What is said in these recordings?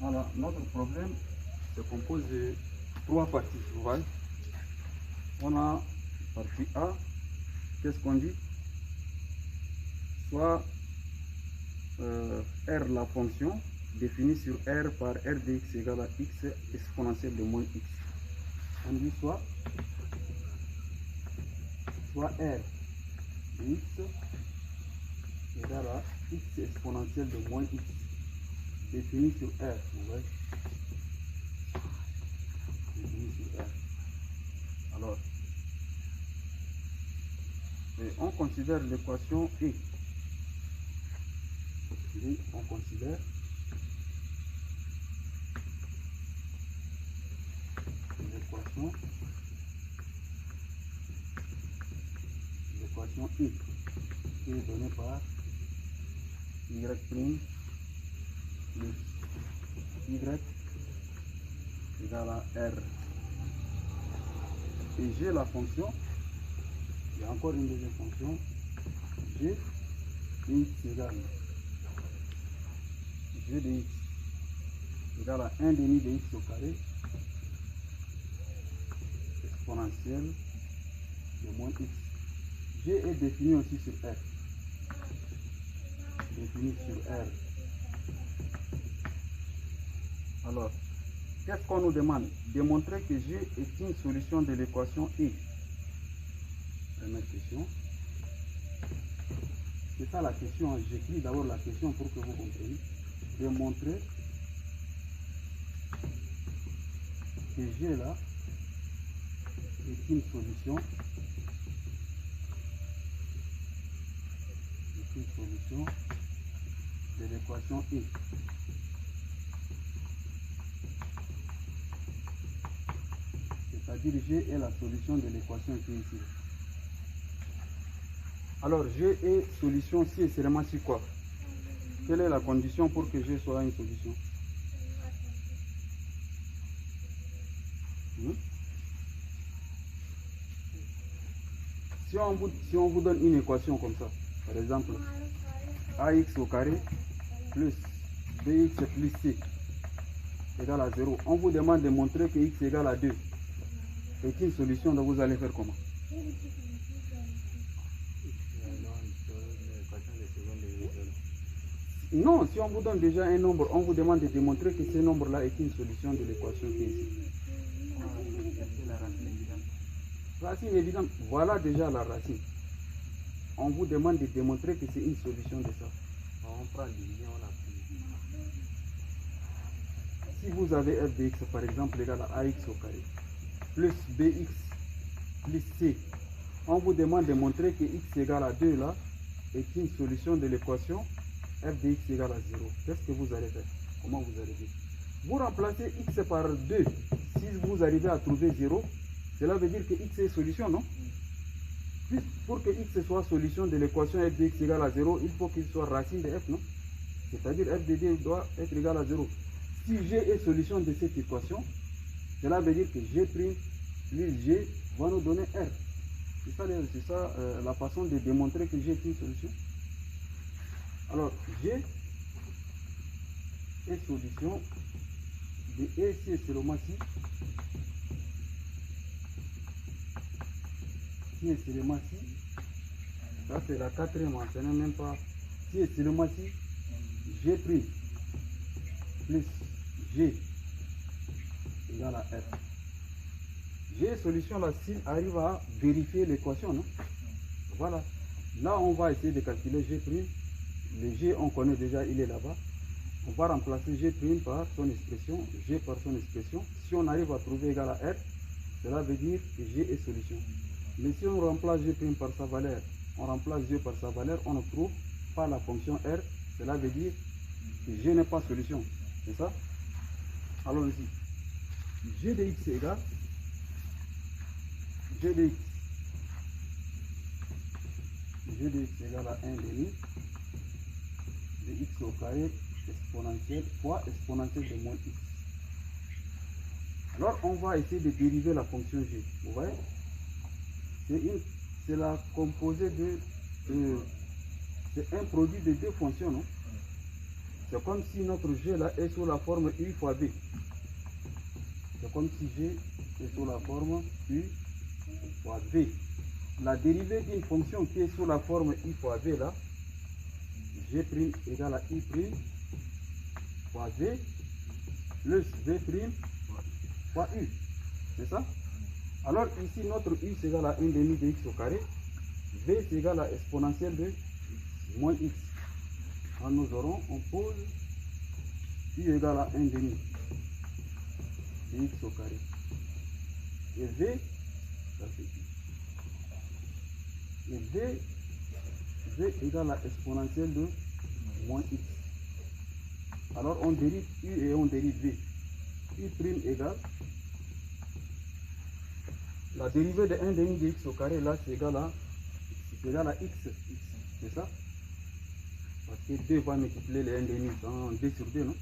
Voilà, notre problème se compose de trois parties, vous voyez. On a partie A, qu'est-ce qu'on dit? Soit R la fonction définie sur R par R de x égale à x exponentielle de moins x. On dit soit R de x égale à x exponentielle de moins x définie sur R, vous voyez, définie sur R. Alors, on considère l'équation E. On considère l'équation E qui est donnée par y' plus y égale à R. Et j'ai la fonction, il y a encore une deuxième fonction, g de x égale g de x égale à 1 demi de x au carré exponentielle de moins x. G est défini aussi sur R. Défini sur R. Alors, qu'est-ce qu'on nous demande? Démontrer que G est une solution de l'équation E. Première question. C'est ça la question. J'écris d'abord la question pour que vous compreniez. Démontrer que G là est une solution de l'équation E. C'est-à-dire G est la solution de l'équation qui est ici. Alors G est solution si et seulement si quoi? Quelle est la condition pour que G soit une solution? Si on vous donne une équation comme ça, par exemple, ax au carré plus bx plus c égale à 0, on vous demande de montrer que x égale à 2 est une solution, donc vous allez faire comment? Non, si on vous donne déjà un nombre, on vous demande de démontrer que ce nombre-là est une solution de l'équation qui est ici. Racine évidente, voilà déjà la racine. On vous demande de démontrer que c'est une solution de ça. On prend division, on applique. Si vous avez f de x par exemple égal à ax au carré plus bx plus c, on vous demande de montrer que x égale à 2 là est une solution de l'équation f de x égale à 0. Qu'est-ce que vous allez faire? Comment vous allez dire? Vous remplacez x par 2. Si vous arrivez à trouver 0, cela veut dire que x est solution, non? Pour que x soit solution de l'équation f de x égale à 0, il faut qu'il soit racine de f, non? C'est-à-dire f de d doit être égal à 0. Si g est solution de cette équation, cela veut dire que g' plus g va nous donner r. C'est ça la façon de démontrer que g est une solution. Alors, g est solution de E si et seulement si. Si et seulement si. Ça c'est la quatrième, ce n'est même pas. Si et seulement si. G' plus g égale à f. G est solution là s'il arrive à vérifier l'équation, non? Voilà. Là on va essayer de calculer g'. Le g on connaît déjà, il est là-bas. On va remplacer g' par son expression, g par son expression. Si on arrive à trouver égal à r, cela veut dire que g est solution. Mais si on remplace g' par sa valeur, on remplace g par sa valeur, on ne trouve pas la fonction r, cela veut dire que g n'est pas solution. C'est ça? Alors ici, g de x égale g de x égale à 1 demi de x au carré exponentielle fois exponentielle de moins x. Alors on va essayer de dériver la fonction g. Vous voyez, c'est la composée de c'est un produit de deux fonctions, non? C'est comme si notre G là est sous la forme U fois B. C'est comme si G est sous la forme U fois V. La dérivée d'une fonction qui est sous la forme U fois V là, G' égale à U' fois V plus V' fois U. C'est ça? Alors ici, notre U c'est égal à 1 demi de x au carré. V c'est égal à exponentielle de moins x. Alors nous aurons, on pose U égale à 1 demi de x au carré. Et V, ça fait U. Et V égale à exponentielle de moins x. Alors on dérive U et on dérive V. U' égale, la dérivée de 1 demi de x au carré là c'est égal à x. C'est ça? Parce que 2 va multiplier les 1 demi dans 2 sur 2, non?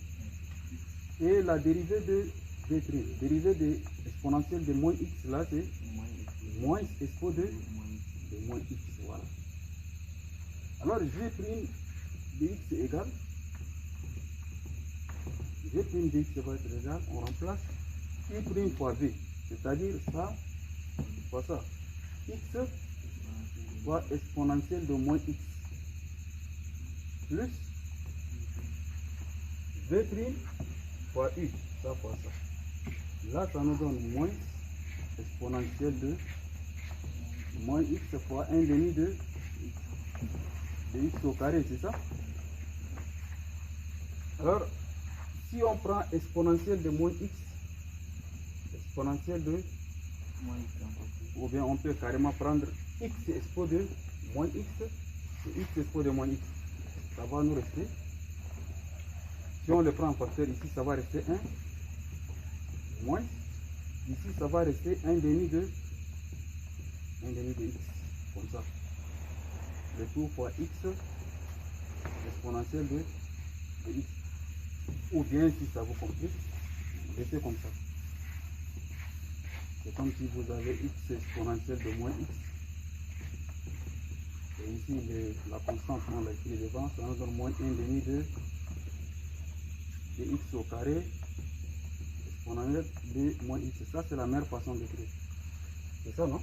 Et la dérivée de V', dérivée de exponentielle de moins x là c'est moins expo de moins x. Voilà. Alors G' de x égale, G' de x va être égal, on remplace U' fois V, c'est-à-dire ça fois ça. X fois exponentielle de moins x plus V' fois U, ça fois ça. Là, ça nous donne moins exponentielle de moins x fois 1 demi de x au carré, c'est ça? Alors, si on prend exponentielle de moins x, exponentielle de moins x, ou bien on peut carrément prendre x expo de moins x, et x expo de moins x, ça va nous rester. Si on le prend en facteur ici, ça va rester 1 moins. Ici, ça va rester 1 demi de x, comme ça. Le tout fois x exponentielle de x. Ou bien, si ça vous complique, laissez comme ça. C'est comme si vous avez x exponentielle de moins x. Et ici, la constante, on l'a écrit devant, ça nous donne moins 1 demi de x au carré exponentielle de moins x. Ça, c'est la meilleure façon d'écrire. C'est ça, non?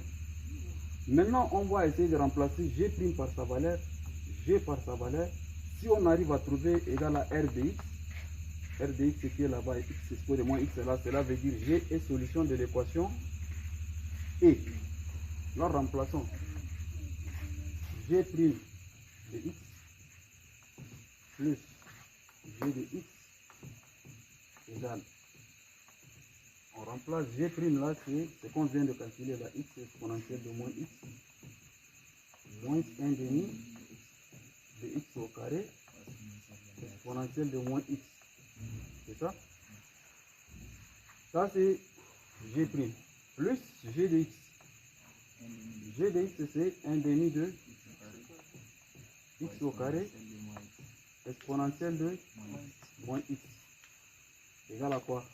Maintenant, on va essayer de remplacer G' par sa valeur, G par sa valeur. Si on arrive à trouver égal à R de x qui est là-bas, x expo de moins x là, cela veut dire G est solution de l'équation E. Là, remplaçons G' de x plus G de x égale. On remplace G' là, c'est ce qu'on vient de calculer là, x exponentielle de moins x, moins 1 demi de x au carré, exponentielle de moins x. C'est ça? Ça c'est G' plus G de x. G de x c'est 1 demi de x au carré, exponentielle de moins x. Égal à quoi?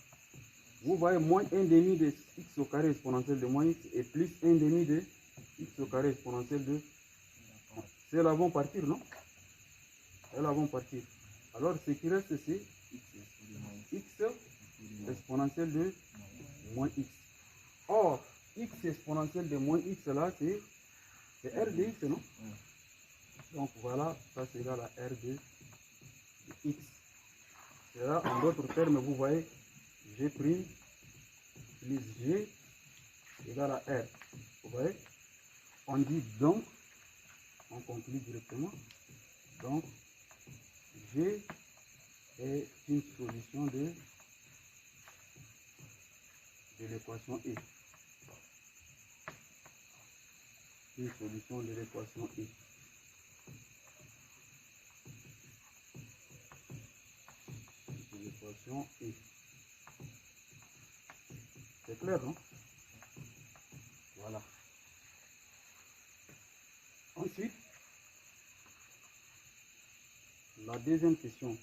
Vous voyez moins 1 demi de x au carré exponentielle de moins x et plus 1 demi de x au carré exponentielle de... C'est elles vont partir, non? Elles vont partir. Alors ce qui reste c'est x exponentielle de moins x. Or, x exponentielle de moins x là c'est R de x, non? Donc voilà, ça c'est égal à R de x. Et là, en d'autres termes, vous voyez, G' plus G égale à R. Vous voyez? On dit donc, on conclut directement. Donc, G est une solution de l'équation E. Une solution de l'équation E. L'équation E. C'est clair, non? Voilà. Ensuite, la deuxième question.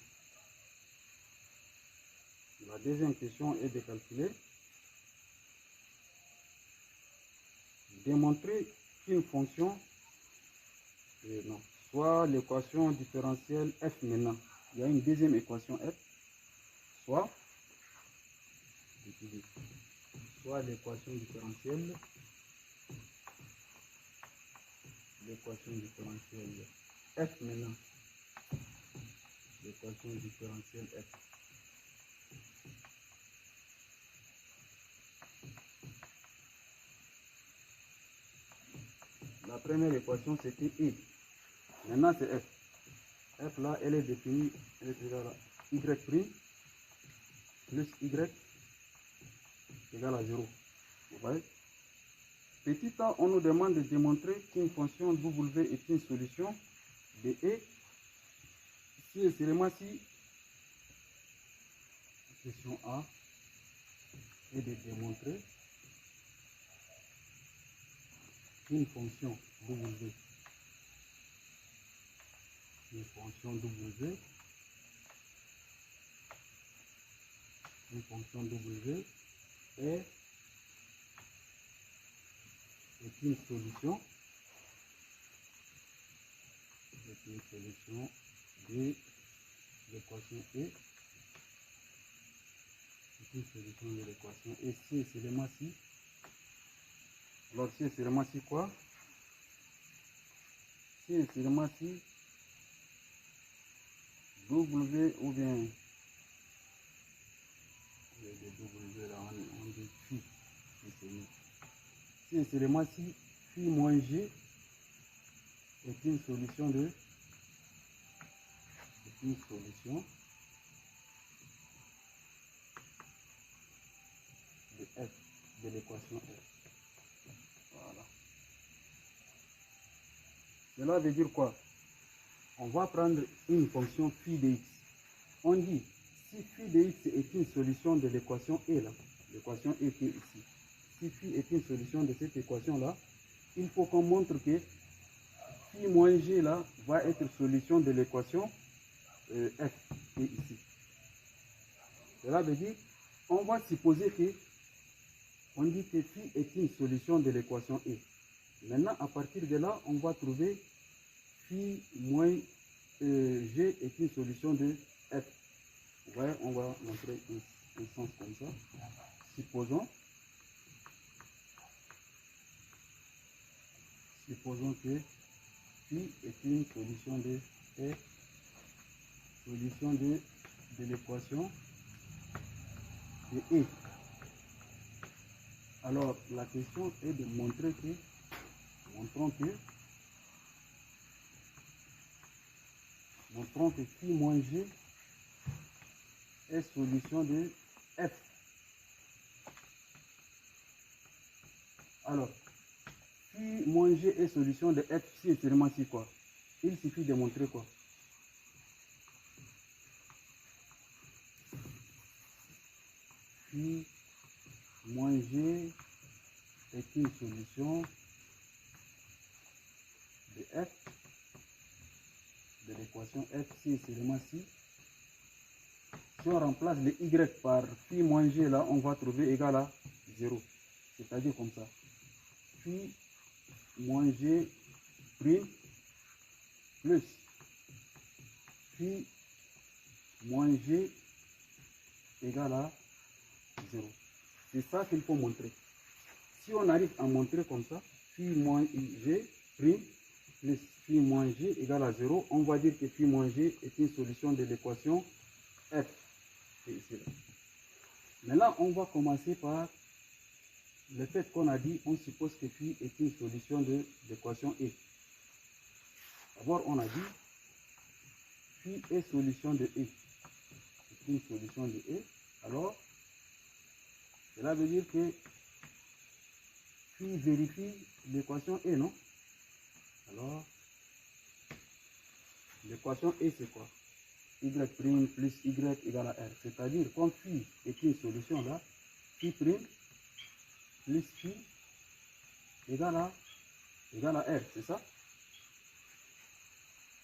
La deuxième question est de calculer, démontrer qu'une fonction, soit l'équation différentielle f maintenant, il y a une deuxième équation f, soit l'équation différentielle f maintenant, l'équation différentielle f. La première équation c'était E. Maintenant c'est f. F là, elle est définie, elle est égale à y' plus y égale à 0. Vous voyez? Petit a, on nous demande de démontrer qu'une fonction w est une solution de E si et seulement si question A est de démontrer qu'une fonction w est une solution de l'équation E. C'est une solution de l'équation E si et seulement si. Alors si et seulement si quoi? Si et seulement si W ou bien W là on dit phi. Si et seulement si phi moins g est une solution de f, de l'équation f. Voilà. Cela veut dire quoi? On va prendre une fonction phi de x. On dit si phi de x est une solution de l'équation E là, l'équation E qui est ici. Si phi est une solution de cette équation là, il faut qu'on montre que phi moins g là va être solution de l'équation f qui est ici. Cela veut dire, on va supposer que on dit que phi est une solution de l'équation E. Maintenant, à partir de là, on va trouver phi moins g est une solution de f. Vous voyez, on va montrer un sens comme ça. Supposons que phi est une solution de f, solution de l'équation de E. Alors, la question est de montrer que, montrons que phi moins g est solution de f. Alors, phi moins g est solution de f si et seulement si quoi? Il suffit de montrer quoi? Phi moins g est une solution de f, de l'équation f si et seulement si. Si on remplace le y par phi moins g là, on va trouver égal à 0. C'est-à-dire comme ça. Phi moins g prime plus phi moins g égale à 0. C'est ça qu'il faut montrer. Si on arrive à montrer comme ça, phi moins g prime plus phi moins g égale à 0, on va dire que phi moins g est une solution de l'équation f. C'est ici là. Maintenant, on va commencer par le fait qu'on a dit, on suppose que phi est une solution de l'équation E. D'abord, on a dit phi est solution de E. C'est une solution de E. Alors, cela veut dire que phi vérifie l'équation E, non? Alors, l'équation E, c'est quoi? Y' plus Y égale à R. C'est-à-dire, comme phi est une solution là, phi prime plus phi égale à R, c'est ça?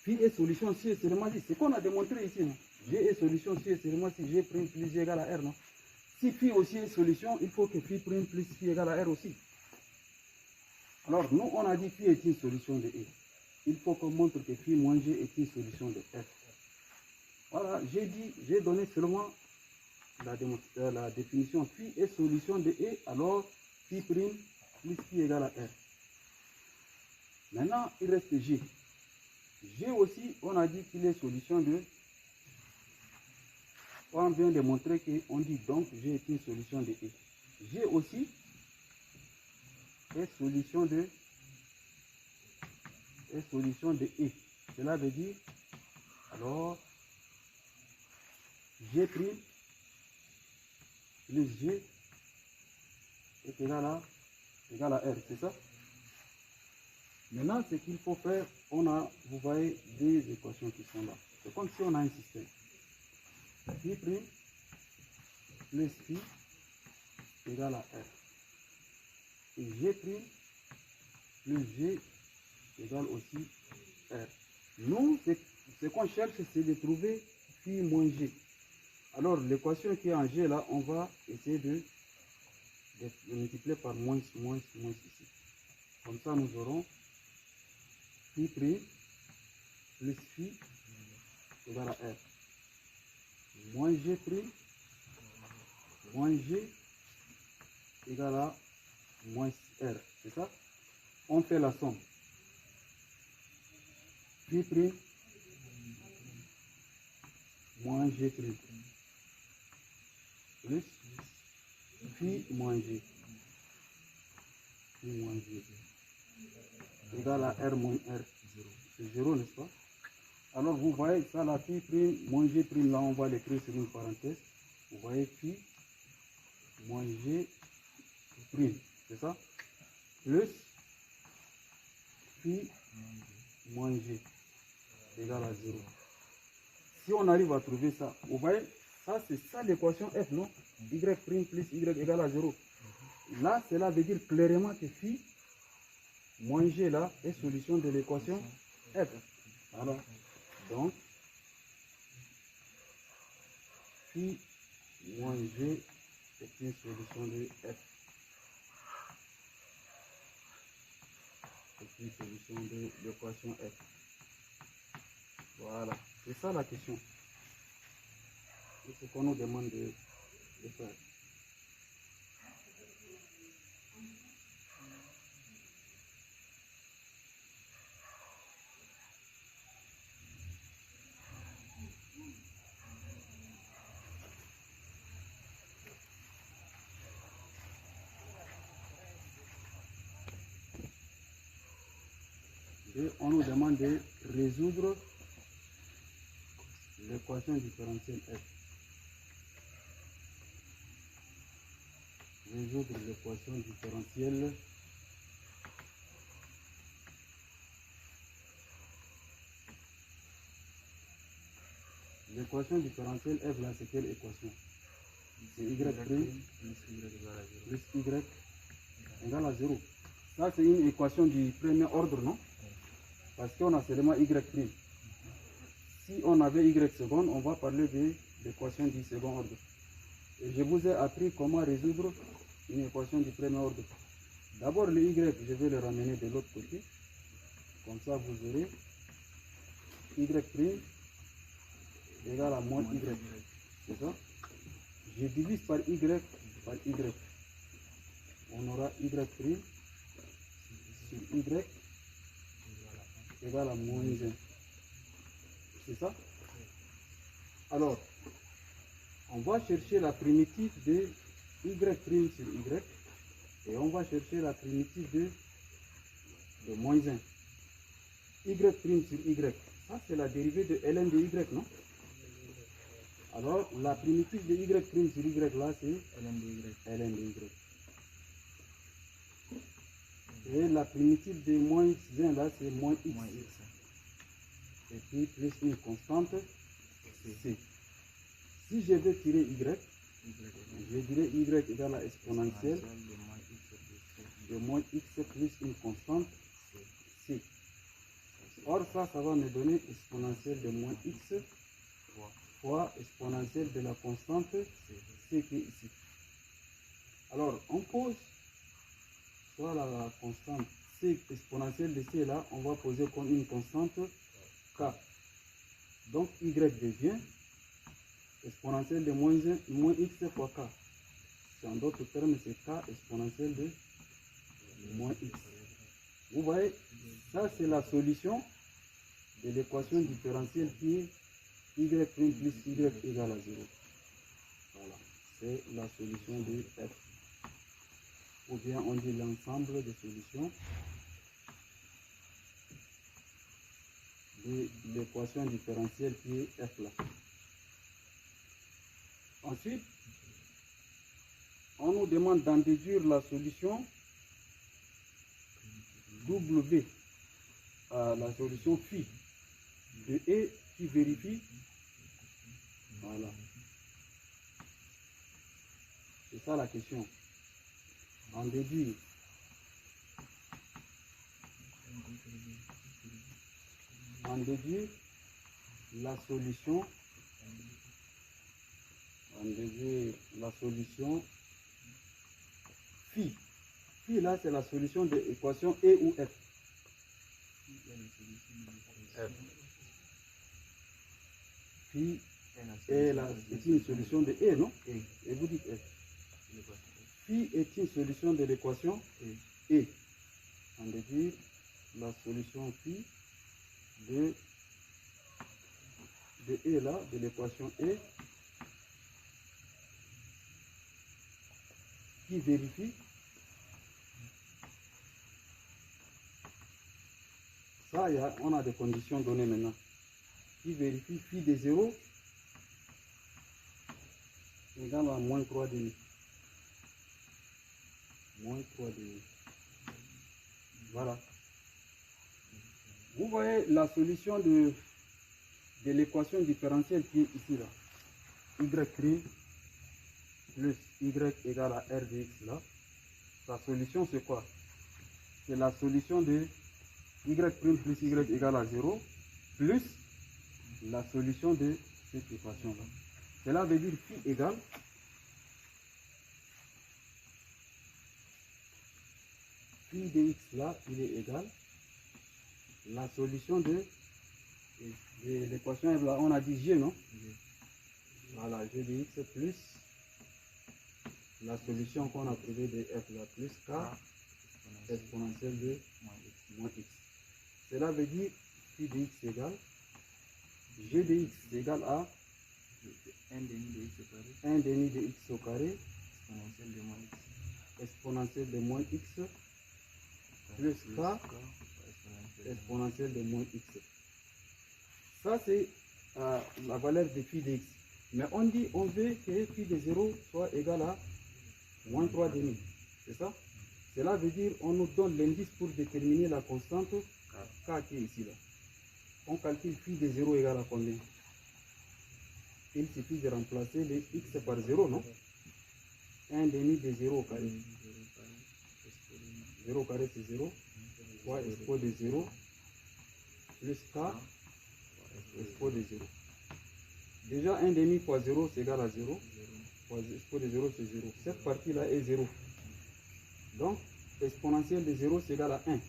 Phi est solution si et seulement si. C'est ce qu'on a démontré ici, non? G est solution si et seulement si G prime plus G égale à R, non? Si phi aussi est solution, il faut que phi prime plus phi égale à R aussi. Alors, nous, on a dit phi est une solution de E. Il faut qu'on montre que phi moins G est une solution de F. Voilà, j'ai donné seulement la définition phi est solution de E, alors phi prime plus phi égale à R. Maintenant, il reste G. G aussi, on a dit qu'il est solution de... On vient de montrer qu'on dit donc G est une solution de E. G aussi est solution de E. Cela veut dire, alors, G' plus G est égal à R, c'est ça? Maintenant, ce qu'il faut faire, vous voyez des équations qui sont là. C'est comme si on a un système. Phi prime plus phi égale à R. Et G prime plus G égale aussi R. Nous, ce qu'on cherche, c'est de trouver phi moins G. Alors, l'équation qui est en G là, on va essayer de multiplier par moins ici. Comme ça, nous aurons phi prime plus phi égale à R. Moins G prime moins G égale à moins R. C'est ça? On fait la somme. Phi prime moins G prime plus phi moins G. Phi moins G égale à R moins R. C'est 0, n'est-ce pas? Alors vous voyez ça, la phi prime moins G prime, là on va l'écrire sur une parenthèse. Vous voyez phi moins G prime, c'est ça? Plus phi moins G égale à 0. Si on arrive à trouver ça, vous voyez, ça c'est ça l'équation F, non? Y prime plus Y égale à 0. Là, cela veut dire clairement que phi moins G là est solution de l'équation F. Voilà. Donc, phi moins G est une solution de F. C'est une solution de l'équation F. Voilà. C'est ça la question. C'est ce qu'on nous demande de faire. Et on nous demande de résoudre l'équation différentielle F. Résoudre l'équation différentielle F, là, c'est quelle équation? C'est Y prime plus Y égale à 0. Ça, c'est une équation du premier ordre, non? Parce qu'on a seulement Y prime. Si on avait Y seconde, on va parler de l'équation du second ordre. Et je vous ai appris comment résoudre une équation du premier ordre. D'abord, le Y, je vais le ramener de l'autre côté. Comme ça, vous aurez Y prime égale à moins Y. C'est ça? Je divise par Y. On aura Y prime sur Y égale à moins 1. C'est ça? Alors, on va chercher la primitive de Y prime sur Y et on va chercher la primitive de moins 1. Y prime sur Y, ça c'est la dérivée de ln de Y, non? Alors, la primitive de Y prime sur Y là, c'est ln de Y. Et la primitive de moins 1 là, c'est moins X. Et puis plus une constante, C. Si je veux tirer Y, je dirais Y égale à exponentielle de moins X plus une constante, C. Or, ça va me donner exponentielle de moins X fois exponentielle de la constante C qui est ici. Alors, on pose soit la constante C exponentielle de C là, on va poser comme une constante K. Donc, Y devient exponentielle de moins x fois k. En d'autres termes, c'est k exponentielle de moins x. Vous voyez, ça c'est la solution de l'équation différentielle qui est y' plus y égale à 0. Voilà, c'est la solution de f. Ou bien on dit l'ensemble des solutions de l'équation différentielle qui est f là. Ensuite, on nous demande d'en déduire la solution W, la solution phi de E qui vérifie. Voilà. C'est ça la question. En déduire la solution phi. Phi là c'est la solution de l'équation E ou F. Phi est une solution de E, non? Et vous dites F. Phi est une solution de l'équation E. On déduire la solution phi de E là, de l'équation E, qui vérifie ça, on a des conditions données maintenant, qui vérifie phi de 0 égale à moins 3 demi. Moins 3 demi. Voilà. Vous voyez la solution de l'équation différentielle qui est ici là. Y' plus y égale à r de x là. Sa solution c'est quoi? C'est la solution de y' plus y égale à 0 plus la solution de cette équation là. Cela veut dire phi égale phi de x là, il est égal la solution de l'équation là, on a dit g, non? Voilà, g de x plus la solution qu'on a trouvée de f là, plus k exponentielle de moins x. Cela veut dire phi de x égale g de x égale à 1 demi de x au carré exponentielle de moins x plus k exponentielle de moins x. Ça c'est la valeur de phi de x. Mais on dit on veut que phi de 0 soit égal à moins 3 demi. C'est ça? Cela veut dire on nous donne l'indice pour déterminer la constante k qui est ici là. On calcule phi de 0 égale à combien? Il suffit de remplacer les x par 0, non? 1 demi de 0 au carré. 0 au carré c'est 0. Fois expo de 0 plus k expo de 0. Déjà 1 demi fois 0 c'est égal à 0. Fois expo de 0 c'est 0. Cette partie là est 0. Donc exponentielle de 0 c'est égal à 1.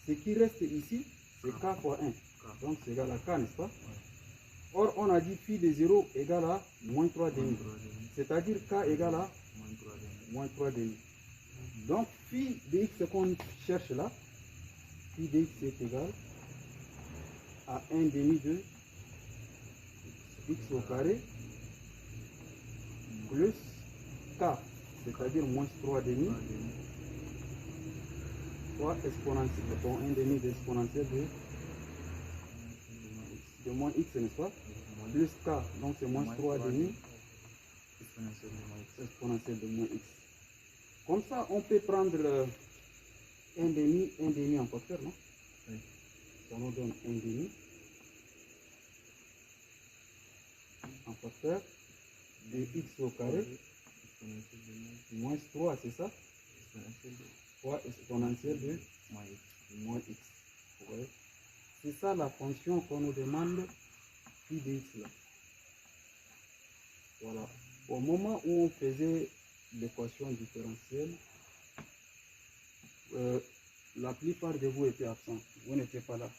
Ce qui reste ici c'est k fois 1. Donc c'est égal à k, n'est-ce pas? Or on a dit phi de 0 égale à moins 3 demi. C'est-à-dire k égale à moins 3 demi. Donc phi de x qu'on cherche là, phi de x est égal à 1 demi de x au carré plus k, c'est-à-dire moins 3 demi, fois exponentielle, bon, 1 demi d'exponentielle de moins x, n'est-ce pas? Plus k, donc c'est moins 3 demi exponentielle de moins x. Comme ça, on peut prendre 1 demi en facteur, non? Oui. Ça nous donne 1 demi en facteur de x au carré moins 3, c'est ça? Fois exponentielle de moins x. Vous voyez? C'est ça la fonction qu'on nous demande phi de x là. Voilà. Au moment où on faisait l'équation différentielle, la plupart de vous étaient absents, vous n'étiez pas là.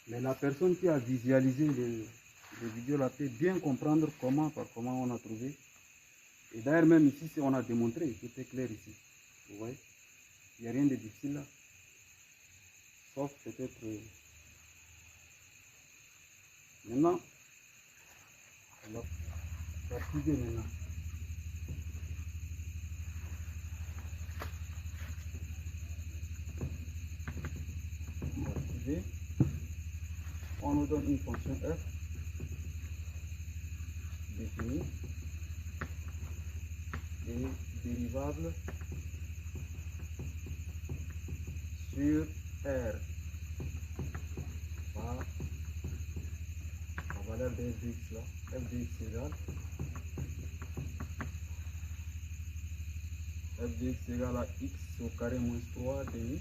Mais la personne qui a visualisé de vidéo là peut bien comprendre par comment on a trouvé. Et d'ailleurs même ici, si on a démontré, tout est clair ici. Vous voyez, il n'y a rien de difficile là. Sauf peut-être... Maintenant, on va pratiquer maintenant. On va activer. On nous donne une fonction f définie et dérivable sur R par la valeur de f de x là, f de x égale f de x égale à x au carré moins 3 demi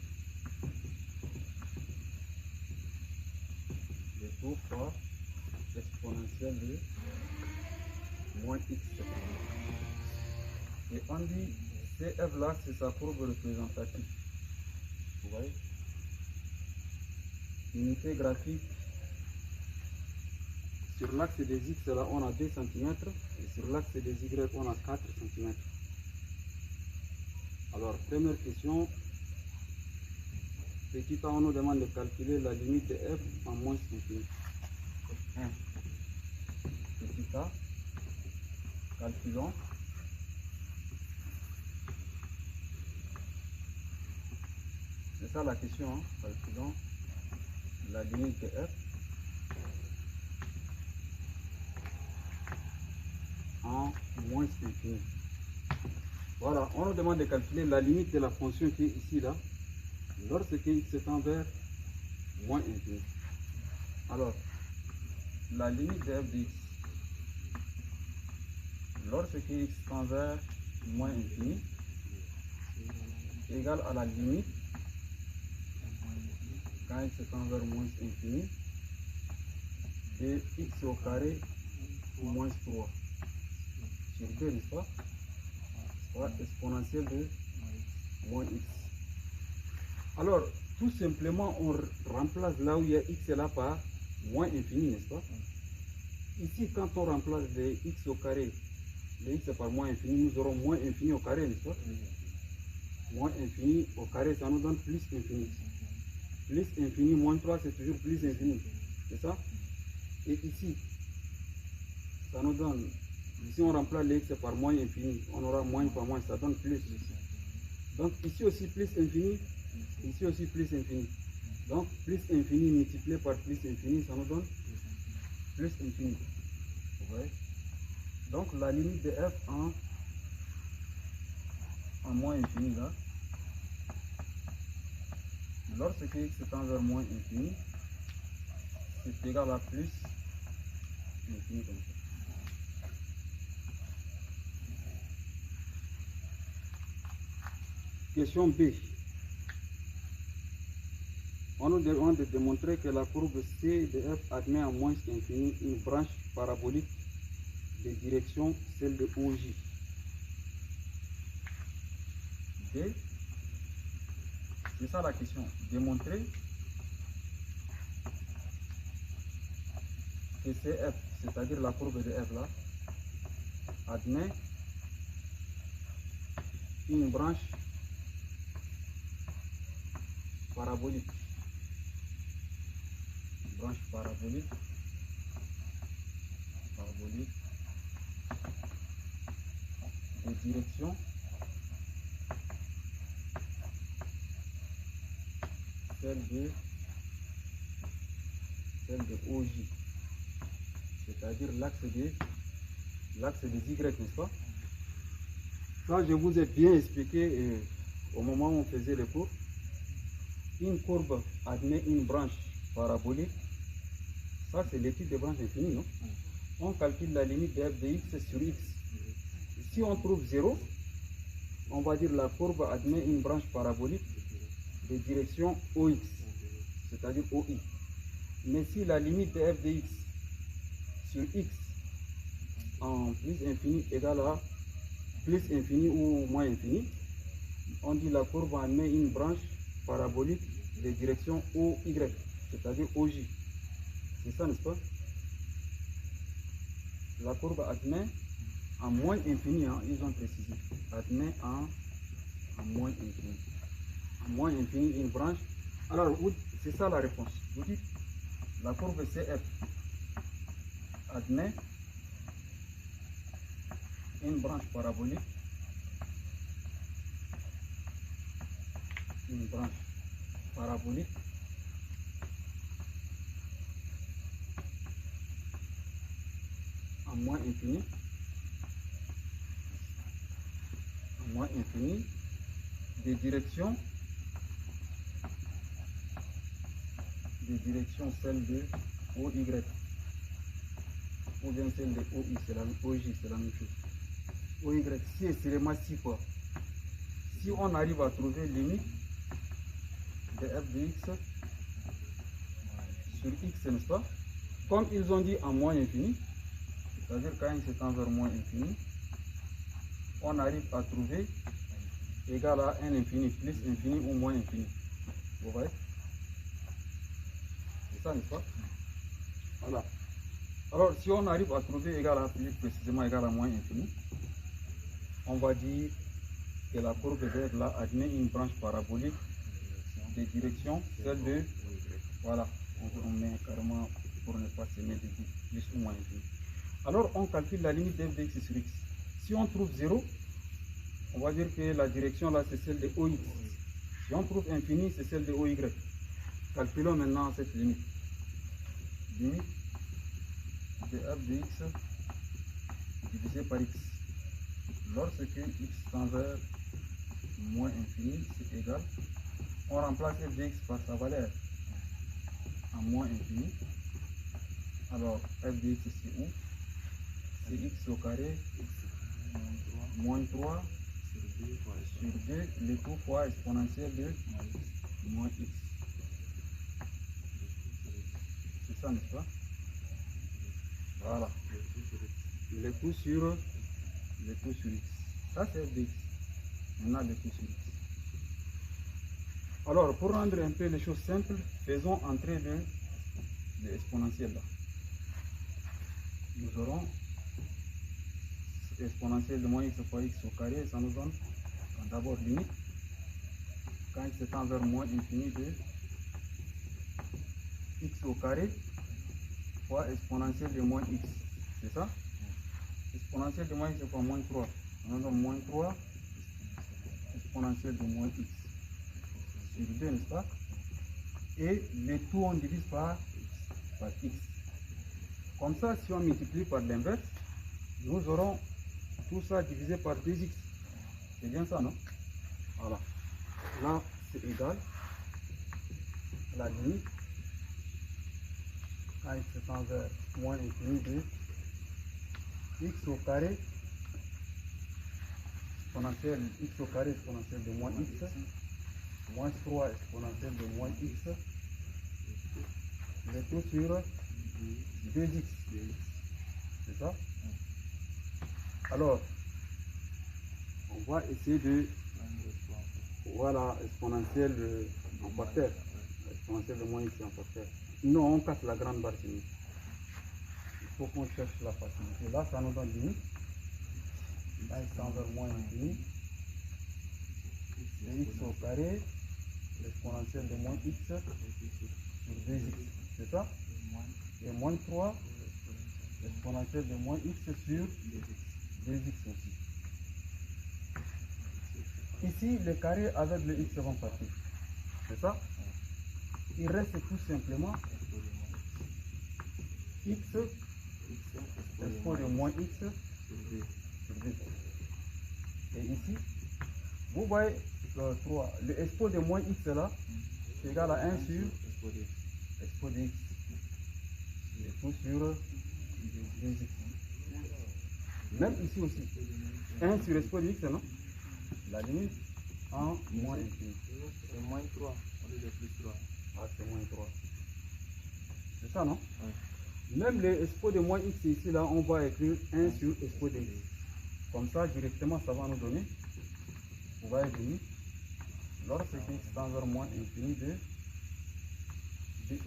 de tout par exponentielle de moins x. Et on dit CF là, c'est sa courbe représentative. Vous voyez? Unité graphique. Sur l'axe des x là, on a 2 cm. Et sur l'axe des y, on a 4 cm. Alors, première question. Petit a, on nous demande de calculer la limite de f en moins infini. 1. Petit a. Calculons. C'est ça la question, hein? Calculons la limite de f en moins infini. Voilà, on nous demande de calculer la limite de la fonction qui est ici, là, lorsque x tend vers moins infini. Alors, la limite de f de x, lorsque x tend vers moins infini, égale à la limite, quand x tend vers moins infini, de x au carré moins 3 sur 2, n'est-ce pas? Soit exponentielle de moins x. Alors, tout simplement, on remplace là où il y a x là par moins infini, n'est-ce pas? Ici, quand on remplace les x au carré, les x par moins infini, nous aurons moins infini au carré, n'est-ce pas? Moins infini au carré, ça nous donne plus infini. Plus infini, moins 3, c'est toujours plus infini. C'est ça? Et ici, ça nous donne, ici on remplace les x par moins infini, on aura moins par moins, ça donne plus. Donc ici aussi plus infini, ici aussi plus infini. Donc plus infini multiplié par plus infini, ça nous donne plus infini. Vous voyez? Donc la limite de f en moins infini là, lorsque x tend vers moins infini, c'est égal à plus infini comme ça. Question B. On nous demande de démontrer que la courbe C de f admet en moins infini une branche parabolique de direction, celle de OJ. B. C'est ça la question. Démontrer que CF, c'est-à-dire la courbe de f là, admet une branche parabolique. Branche parabolique de direction celle de OJ, c'est-à-dire l'axe des Y, n'est-ce pas? Ça, je vous ai bien expliqué au moment où on faisait le cours. Une courbe admet une branche parabolique. Ça, c'est l'étude des branches infinies, non? On calcule la limite de f de x sur x. Si on trouve 0, on va dire la courbe admet une branche parabolique de direction OX, c'est-à-dire OI. Mais si la limite de f de x sur x en plus infini égale à plus infini ou moins infini, on dit la courbe admet une branche parabolique de direction OY, c'est-à-dire OJ. C'est ça, n'est-ce pas? la courbe admet en moins infini, hein, ils ont précisé, admet en moins infini. En moins infini, une branche. Alors, c'est ça la réponse. Vous dites, la courbe CF admet une branche parabolique, en moins infini, des directions celle de OY ou bien celle de OI, c'est la même chose. OY, si et seulement 6 fois. Si on arrive à trouver limite de f de x sur x, n'est-ce pas? Comme ils ont dit en moins infini, c'est-à-dire quand x est vers moins infini, on arrive à trouver égal à n infini plus infini ou moins infini. Vous voyez? C'est ça, n'est-ce pas? Voilà. Alors, si on arrive à trouver égal à plus précisément égal à moins infini, on va dire que la courbe de là admet une branche parabolique de direction, celle de, voilà, on met carrément pour ne pas se mettre de plus ou moins infini. Alors, on calcule la limite de f de x sur x. Si on trouve 0, on va dire que la direction là c'est celle de OX. Si on trouve infini, c'est celle de OY. Calculons maintenant cette limite. Limite de f de x divisé par x. Lorsque x tend vers moins infini, c'est égal. On remplace f de x par sa valeur en moins infini. Alors f de x c'est où? C'est x au carré moins 3 sur 2, le tout fois exponentielle de moins x. C'est ça, n'est-ce pas? Voilà. Le tout sur x. Ça c'est f de x. Maintenant le tout sur x. Alors, pour rendre un peu les choses simples, faisons entrer l'exponentiel là. Nous aurons exponentielle de moins x fois x au carré, ça nous donne d'abord limite quand x tend vers moins infini de x au carré fois exponentielle de moins x. C'est ça? Exponentielle de moins x fois moins 3. On a moins 3 exponentielle de moins x sur 2, n'est-ce pas? Et le tout on divise par x. Comme ça, si on multiplie par l'inverse, nous aurons tout ça divisé par 2x. C'est bien ça, non? Voilà. Là, c'est égal à la limite quand x tend vers moins infini de x au carré exponentielle x au carré exponentielle de moins x moins 3 exponentielle de moins x le tout sur 2x. C'est ça? Alors, on va essayer de, voilà, exponentielle en facteur, exponentielle de moins x en facteur. Non, on casse la grande barre chimique. Il faut qu'on cherche la facilité. Là, ça nous donne limite. Là, il tend vers moins infini. X au carré, l'exponentielle de moins x sur 2x. C'est ça? Et moins 3, l'exponentielle de moins x sur 2x aussi. Ici, le carré avec le x vont partir. C'est ça? Il reste tout simplement x expo de moins x sur 2. Et ici, vous voyez le expo de moins x là, c'est égal à 1 sur expo de x. Et tout sur 2x. Même ici aussi. 1 sur expo de x, non? La limite en moins infini. C'est moins 3 au lieu de plus 3. Ah, c'est moins 3. C'est ça, non? Oui. Même le expo de moins x ici, là, on va écrire 1 sur expo de x. Comme ça, directement, ça va nous donner. Vous voyez venir. Lorsque x tend vers moins infini de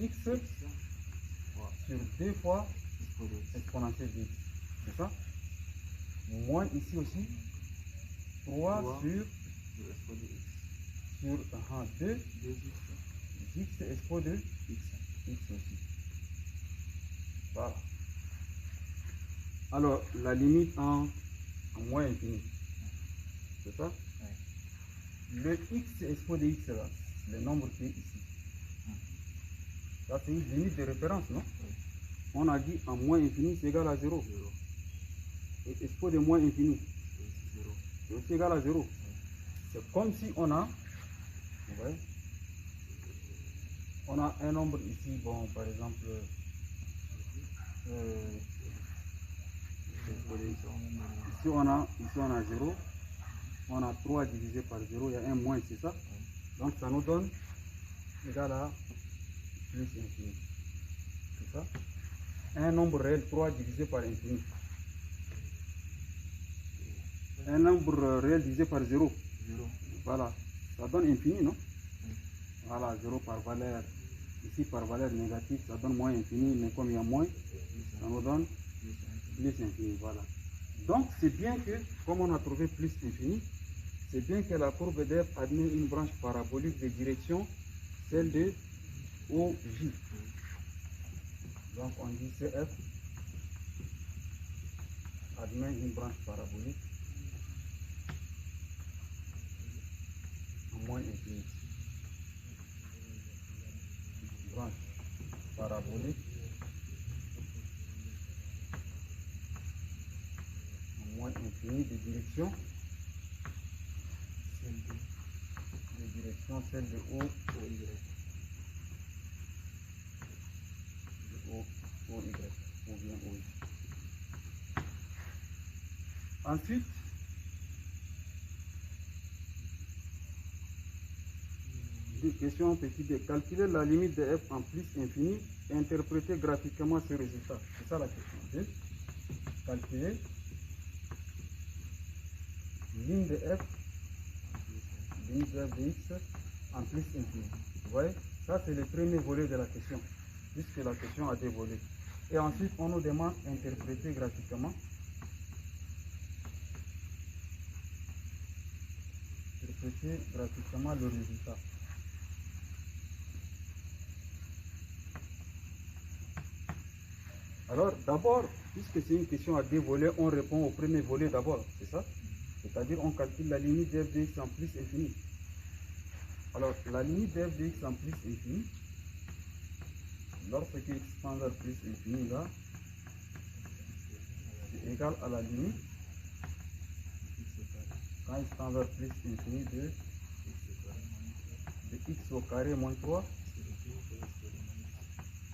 x sur 2 fois exponentielle de x. c'est ça? Moins ici aussi, 3 3 sur, de expo de x. sur 2, 2x, x expo de x. x aussi. Voilà. Alors, la limite en moins infini, c'est ça? Ouais. Le x expo de x là, le nombre qui est ici. Ça, c'est une limite de référence, non? Oui. On a dit en moins infini, c'est égal à 0. 0. Et expo de moins infini, C'est 0. c'est aussi égal à 0. Oui. C'est comme si on a, vous voyez, on a un nombre ici, bon, par exemple, ici on a 0, on a 3 divisé par 0, il y a un moins, c'est ça? Donc ça nous donne égal à plus infini. C'est ça? Un nombre réel, 3 divisé par infini. Un nombre réel divisé par 0. 0. Voilà. Ça donne infini, non? Voilà, 0 par valeur. Ici par valeur négative, ça donne moins infini, mais comme il y a moins, ça nous donne plus infini. Voilà. Donc c'est bien que, comme on a trouvé plus infini, c'est bien que la courbe d'F admet une branche parabolique de direction, celle de OJ. Donc on dit CF admet une branche parabolique en moins infini. Branche parabolique en moins infini de direction, celle de O, OY. O, Y, ou bien OY. Ensuite, question petit b. Calculer la limite de f en plus infini et interpréter graphiquement ce résultat. C'est ça la question. Calculer limite de f, limite de f de x en plus infini. Vous voyez, ça c'est le premier volet de la question, puisque la question a deux volets. Et ensuite, on nous demande d'interpréter graphiquement. Interpréter graphiquement le résultat. Alors, d'abord, puisque c'est une question à deux volets, on répond au premier volet d'abord, c'est ça? C'est-à-dire, on calcule la limite de f de x en plus infini. Alors, la limite de f de x en plus infini, lorsque x tend vers plus infini, là, c'est égal à la limite, quand x tend vers plus infini de x au carré moins 3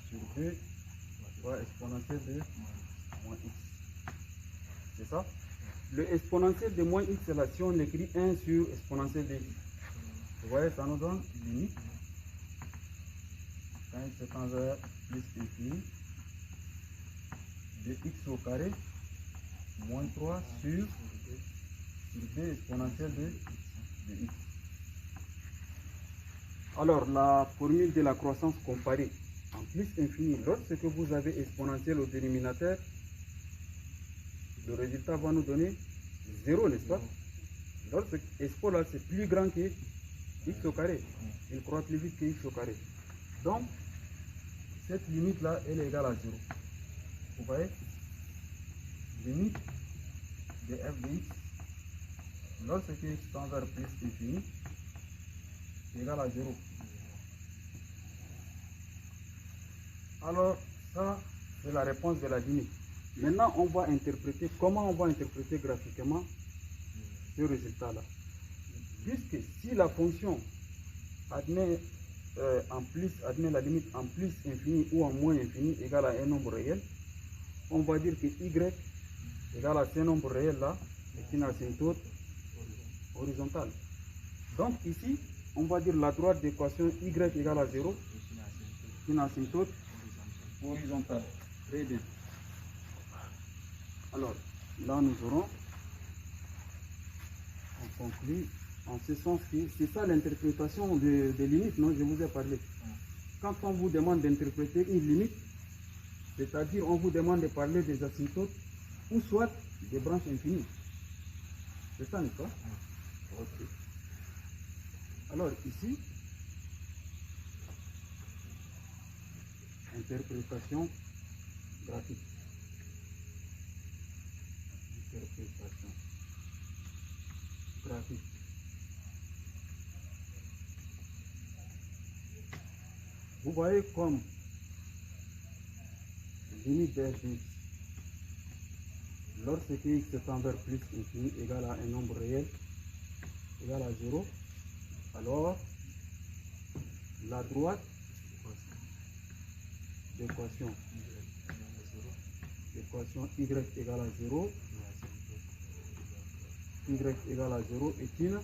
sur 2 fois exponentielle de moins x. C'est ça? Le exponentiel de moins x, là, si on écrit 1 sur exponentielle de x, vous voyez, ça nous donne limite. Quand x tend vers plus infini de x au carré moins 3 sur 2 exponentielle de x. Alors, la formule de la croissance comparée en plus infini, lorsque vous avez exponentielle au dénominateur, le résultat va nous donner 0, n'est-ce pas? Lorsque expo là, c'est plus grand que x au carré, il croît plus vite que x au carré. Donc, cette limite là, elle est égale à 0. Vous voyez? Limite de f de x, lorsque x tend vers plus infini, c'est égal à 0. Alors, ça, c'est la réponse de la limite. Maintenant, on va interpréter, comment on va interpréter graphiquement ce résultat-là. Puisque si la fonction admet, admet la limite en plus infini ou en moins infini égale à un nombre réel, on va dire que y égale à ce nombre réel là est une asymptote horizontale. Donc ici, on va dire la droite d'équation y égale à 0, une asymptote horizontale. Très bien. Alors, là nous aurons, on conclut en ce sens que c'est ça l'interprétation des limites, non? Je vous ai parlé. Quand on vous demande d'interpréter une limite, c'est-à-dire on vous demande de parler des asymptotes ou soit des branches infinies. C'est ça, n'est-ce pas? Ok. Alors ici, interprétation graphique. Interprétation graphique. Vous voyez comme limite de fx, lorsque x tend vers plus infini égale à un nombre réel égal à 0, alors la droite d'équation y égale à 0, y égale à 0 est une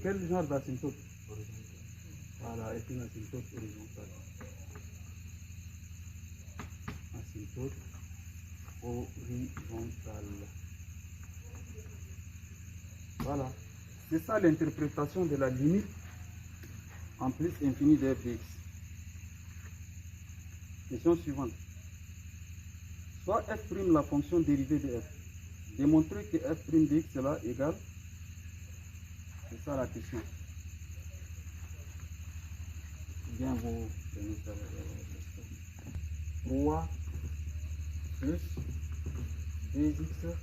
quel genre d'asymptote? Voilà, est une asymptote horizontale. Asymptote horizontale. Voilà. C'est ça l'interprétation de la limite en plus infini de f de x. Question suivante. Soit f' la fonction dérivée de f. Démontrer que f' de x là égale. C'est ça la question. Bien vous 3 plus 2x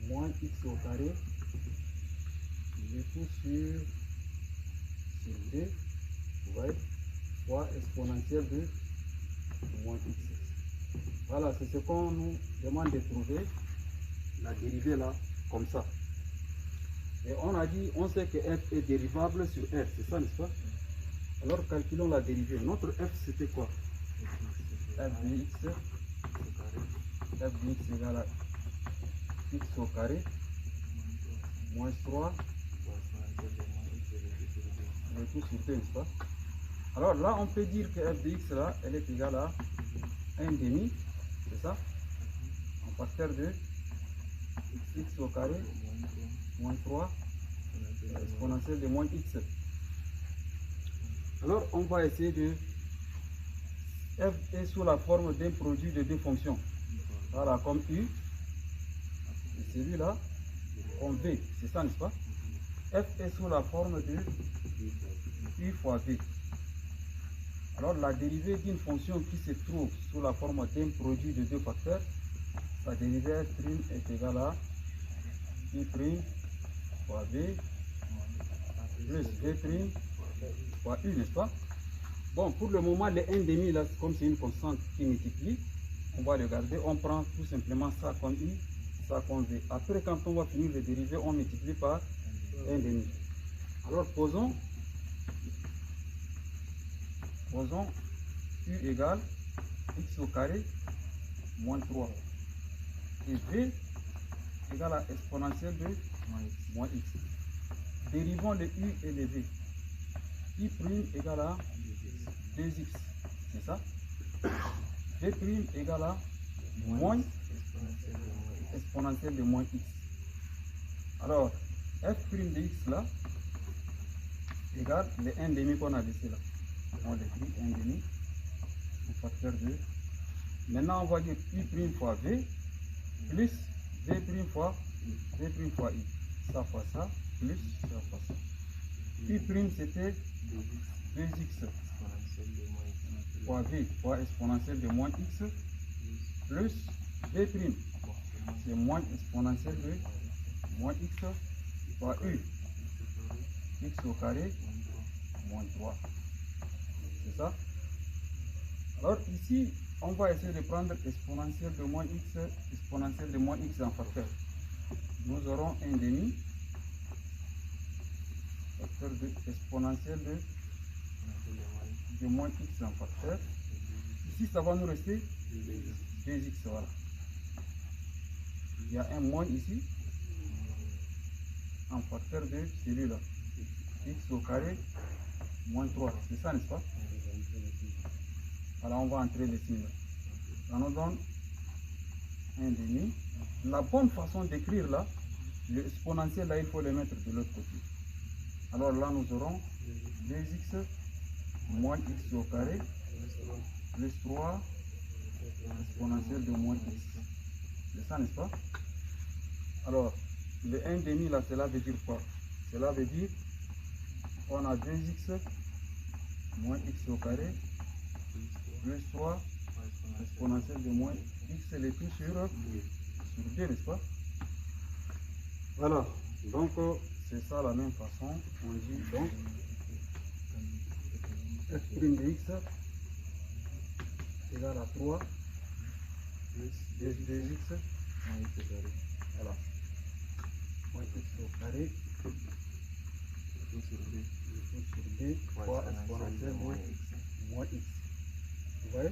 moins x au carré, le tout sur 2, vous voyez, fois exponentielle de moins x. Voilà, c'est ce qu'on nous demande de trouver, la dérivée là, comme ça. Et on a dit, on sait que f est dérivable sur r, c'est ça, n'est-ce pas? Alors calculons la dérivée. Notre f c'était quoi? F de x égale à x au carré moins 3 le tout sur 2, n'est-ce pas? Alors là on peut dire que f de x là elle est égale à 1 demi, c'est ça? En facteur de x au carré moins 3 exponentielle de moins x. Alors on va essayer de f est sous la forme d'un produit de deux fonctions. Voilà, comme u, et celui-là, comme v, c'est ça, n'est-ce pas? F est sous la forme de u fois v. Alors la dérivée d'une fonction qui se trouve sous la forme d'un produit de deux facteurs, sa dérivée f' est égale à u' fois v plus v' fois u, n'est-ce pas? Bon, pour le moment, le 1,5 là, comme c'est une constante qui multiplie, on va le garder. On prend tout simplement ça comme u, ça comme v. Après, quand on va finir le dérivé, on multiplie par 1,5. Alors, posons u égale x au carré moins 3. Et v égale à exponentielle de moins x. Dérivons le u et le v. I' égale à 2x, c'est ça? V' égale à moins exponentielle de moins x. Alors, f' de x là égale le 1,5 qu'on a laissé là. On l'écrit 1,5 au facteur de. Maintenant, on va dire u' fois v plus v' fois i. Ça fois ça plus ça fois ça. U' c'était 2x fois v fois exponentielle de moins x plus v', c'est moins exponentielle de moins x fois u, x au carré moins 3. C'est ça? Alors ici, on va essayer de prendre exponentielle de moins x en facteur. Nous aurons 1,5 facteur de exponentielle de moins x en facteur. Ici, ça va nous rester 2x, voilà. Il y a un moins ici, en facteur de celui-là. X au carré, moins 3. C'est ça, n'est-ce pas? Alors, on va entrer les signes. Ça nous donne 1,5. La bonne façon d'écrire là, le exponentiel là, il faut le mettre de l'autre côté. Alors là, nous aurons 2x moins x au carré plus 3 exponentielle de moins x. C'est ça, n'est-ce pas? Alors, le 1,5 là, cela veut dire quoi? Cela veut dire qu'on a 2x moins x au carré plus 3 exponentielle de moins x le tout sur 2, n'est-ce pas? Voilà, donc c'est ça la même façon. On dit donc f' de x égale à 3 plus 2x moins x au carré. voilà, moins x au carré Tout sur 2. sur 2 fois exponentielle de moins x. Vous voyez?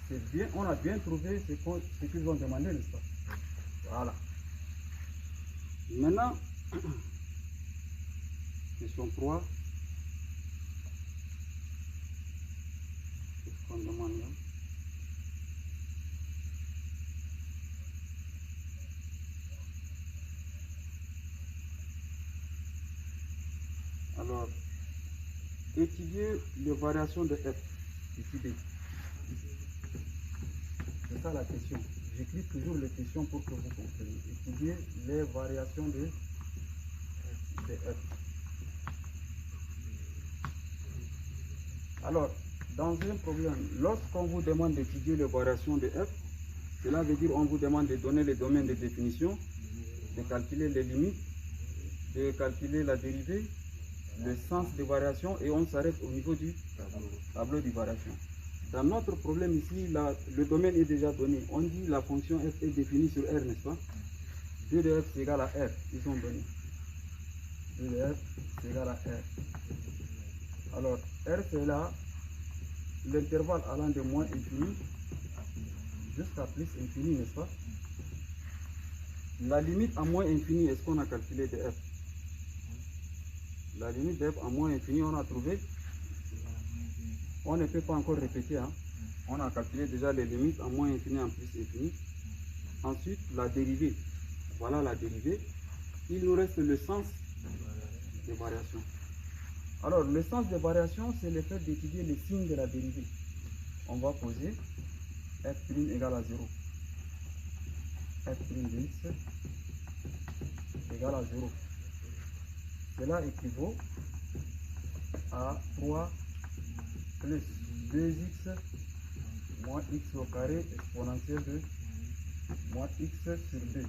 C'est bien, on a bien trouvé ce qu'ils ont demandé, n'est-ce pas? Voilà. Maintenant, question 3. Qu'est-ce qu'on demande là? Alors, étudier les variations de f, ici B. C'est ça la question. J'écris toujours les questions pour que vous compreniez. Étudier les variations de f. Alors, dans un problème, lorsqu'on vous demande d'étudier les variations de f, cela veut dire qu'on vous demande de donner les domaines de définition, de calculer les limites, de calculer la dérivée, le sens des variations, et on s'arrête au niveau du tableau de variation. Dans notre problème ici, le domaine est déjà donné. On dit la fonction f est définie sur R, n'est-ce pas? 2 de f c'est égal à R, ils ont donné. 2 de f c'est égal à R. Alors, R c'est là, l'intervalle allant de moins infini jusqu'à plus infini, n'est-ce pas? La limite à moins infini, est-ce qu'on a calculé de f? La limite de f à moins infini, on a trouvé. On ne peut pas encore répéter, hein? On a calculé déjà les limites en moins infini en plus infini. Ensuite, la dérivée. Voilà la dérivée. Il nous reste le sens des variations. Alors, le sens des variations, c'est le fait d'étudier les signes de la dérivée. On va poser f' égale à 0. f' de x égale à 0. Cela équivaut à 3 plus 2x moins x au carré exponentielle de moins x sur 2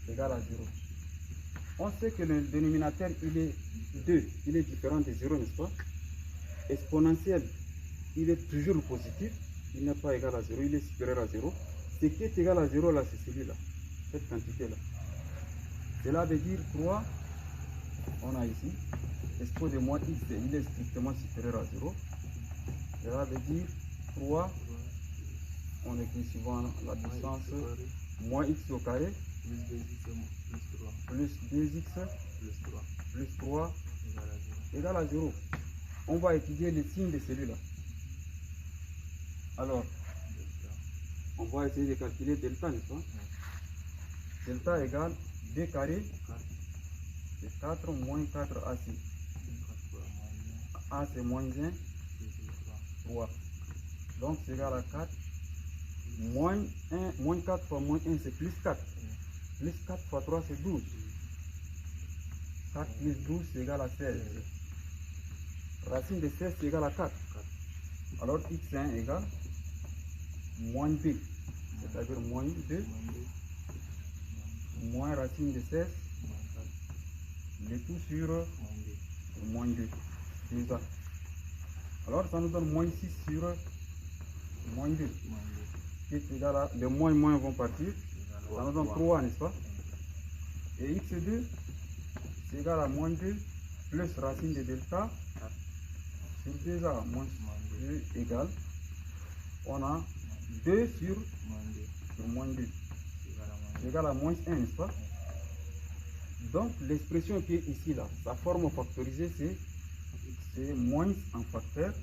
égale à 0. On sait que le dénominateur il est 2, il est différent de 0, n'est-ce pas? Exponentiel, il est toujours positif, il n'est pas égal à 0, il est supérieur à 0. Ce qui est égal à 0 là, c'est celui-là, cette quantité-là. Cela veut dire 3, on a ici, expo de moins x, il est strictement supérieur à 0. Cela veut dire 3, on écrit suivant la puissance, moins x au carré, plus 2x, plus 3, égale à 0. On va étudier les signes de celui-là. Alors, on va essayer de calculer delta, n'est-ce pas? Delta égale 2 carré, c'est 4 moins 4 AC. A c'est moins 1, 3. Donc c'est égal à 4. Moins 4 fois moins 1 c'est plus 4. Plus 4 fois 3 c'est 12. 4 plus 12 c'est égal à 16. Racine de 16 c'est égal à 4. Alors x1 égale moins 2. C'est-à-dire moins 2. Moins racine de 16. Le tout sur moins 2. C'est ça. Alors ça nous donne moins 6 sur moins 2. Qui est égal à, les moins vont partir. Ça nous donne 3, n'est-ce pas? Et x2, c'est égal à moins 2 plus racine de delta sur 2a moins 2 égale. On a 2 sur moins 2. C'est égal à moins 1, n'est-ce pas? Donc l'expression qui est ici, là, sa forme factorisée, c'est moins en facteur.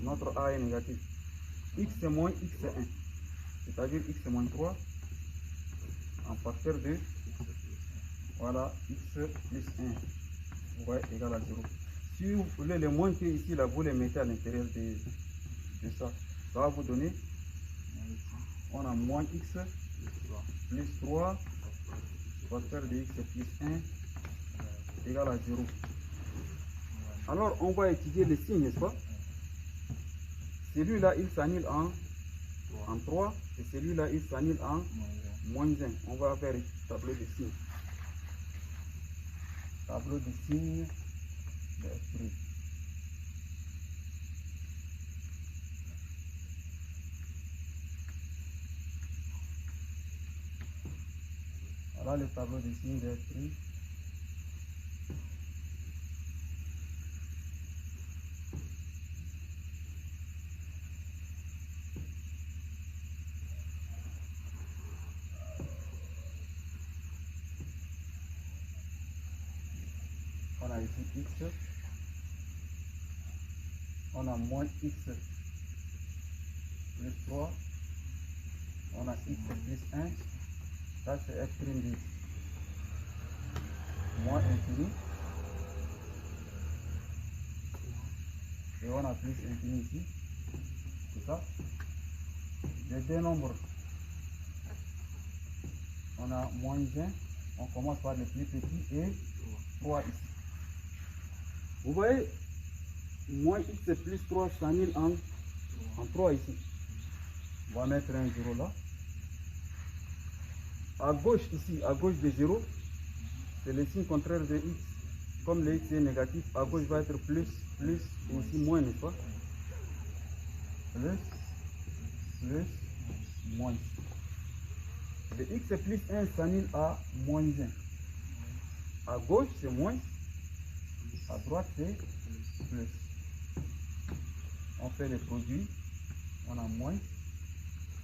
Notre a est négatif. X c'est moins x c'est 1. C'est-à-dire x c'est moins 3 en facteur de, voilà, x plus 1, ouais, égal à 0. Si vous voulez les moins qui est ici, là, vous les mettez à l'intérieur de ça. Ça va vous donner On a moins x plus 3, facteur de x plus 1 égale à 0. Alors, on va étudier les signes, n'est-ce pas? Celui-là, il s'annule en 3 et celui-là, il s'annule en moins 1. On va faire un tableau de signes. Tableau de signes de F'. Voilà le tableau de signes de F'. On a ici x, on a moins x plus 3, on a x plus 1, ça c'est f' de x, moins infini, et on a plus infini ici, c'est ça. Les deux nombres, on a moins 1, on commence par le plus petit et 3 ici. Vous voyez, moins x plus 3 s'annule en 3 ici. On va mettre un 0 là. À gauche ici, à gauche de 0, c'est le signe contraire de x. Comme le x est négatif, à gauche va être plus, plus, et ici moins, n'est-ce pas? Plus, plus, moins. Le x plus 1 s'annule à moins 1. À gauche, c'est moins. À droite, c'est plus. On fait les produits. On a moins.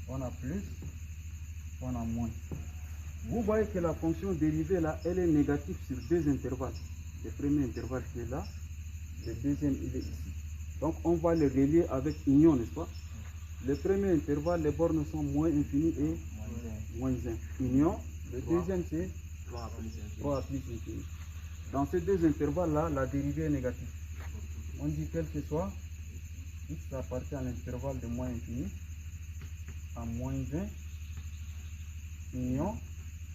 On a plus. On a moins. Vous voyez que la fonction dérivée là, elle est négative sur deux intervalles. Le premier intervalle qui est là. Le deuxième, il est ici. Donc, on va les relier avec union, n'est-ce pas? Le premier intervalle, les bornes sont moins infini et moins 1. Union. Le deuxième, c'est 3 plus infini. Dans ces deux intervalles-là, la dérivée est négative. On dit quel que soit, x appartient à l'intervalle de moins infini à moins 1, union,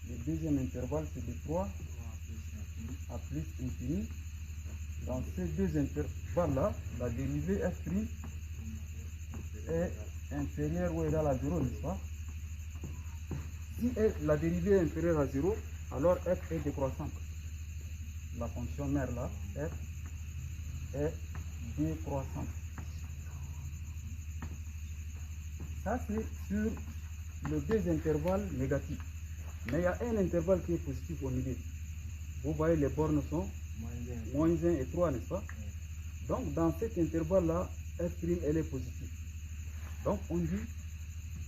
le deuxième intervalle c'est de 3 à plus infini. Dans ces deux intervalles-là, la dérivée f' est inférieure ou égale à 0, n'est-ce pas? Si la dérivée est inférieure à 0, alors f est décroissante. La fonction mère là, f est décroissante. Ça c'est sur le deux intervalles négatifs. Mais il y a un intervalle qui est positif au milieu. Vous voyez les bornes sont moins 1 et 3, n'est-ce pas? Donc dans cet intervalle là, f' elle est positive. Donc on dit,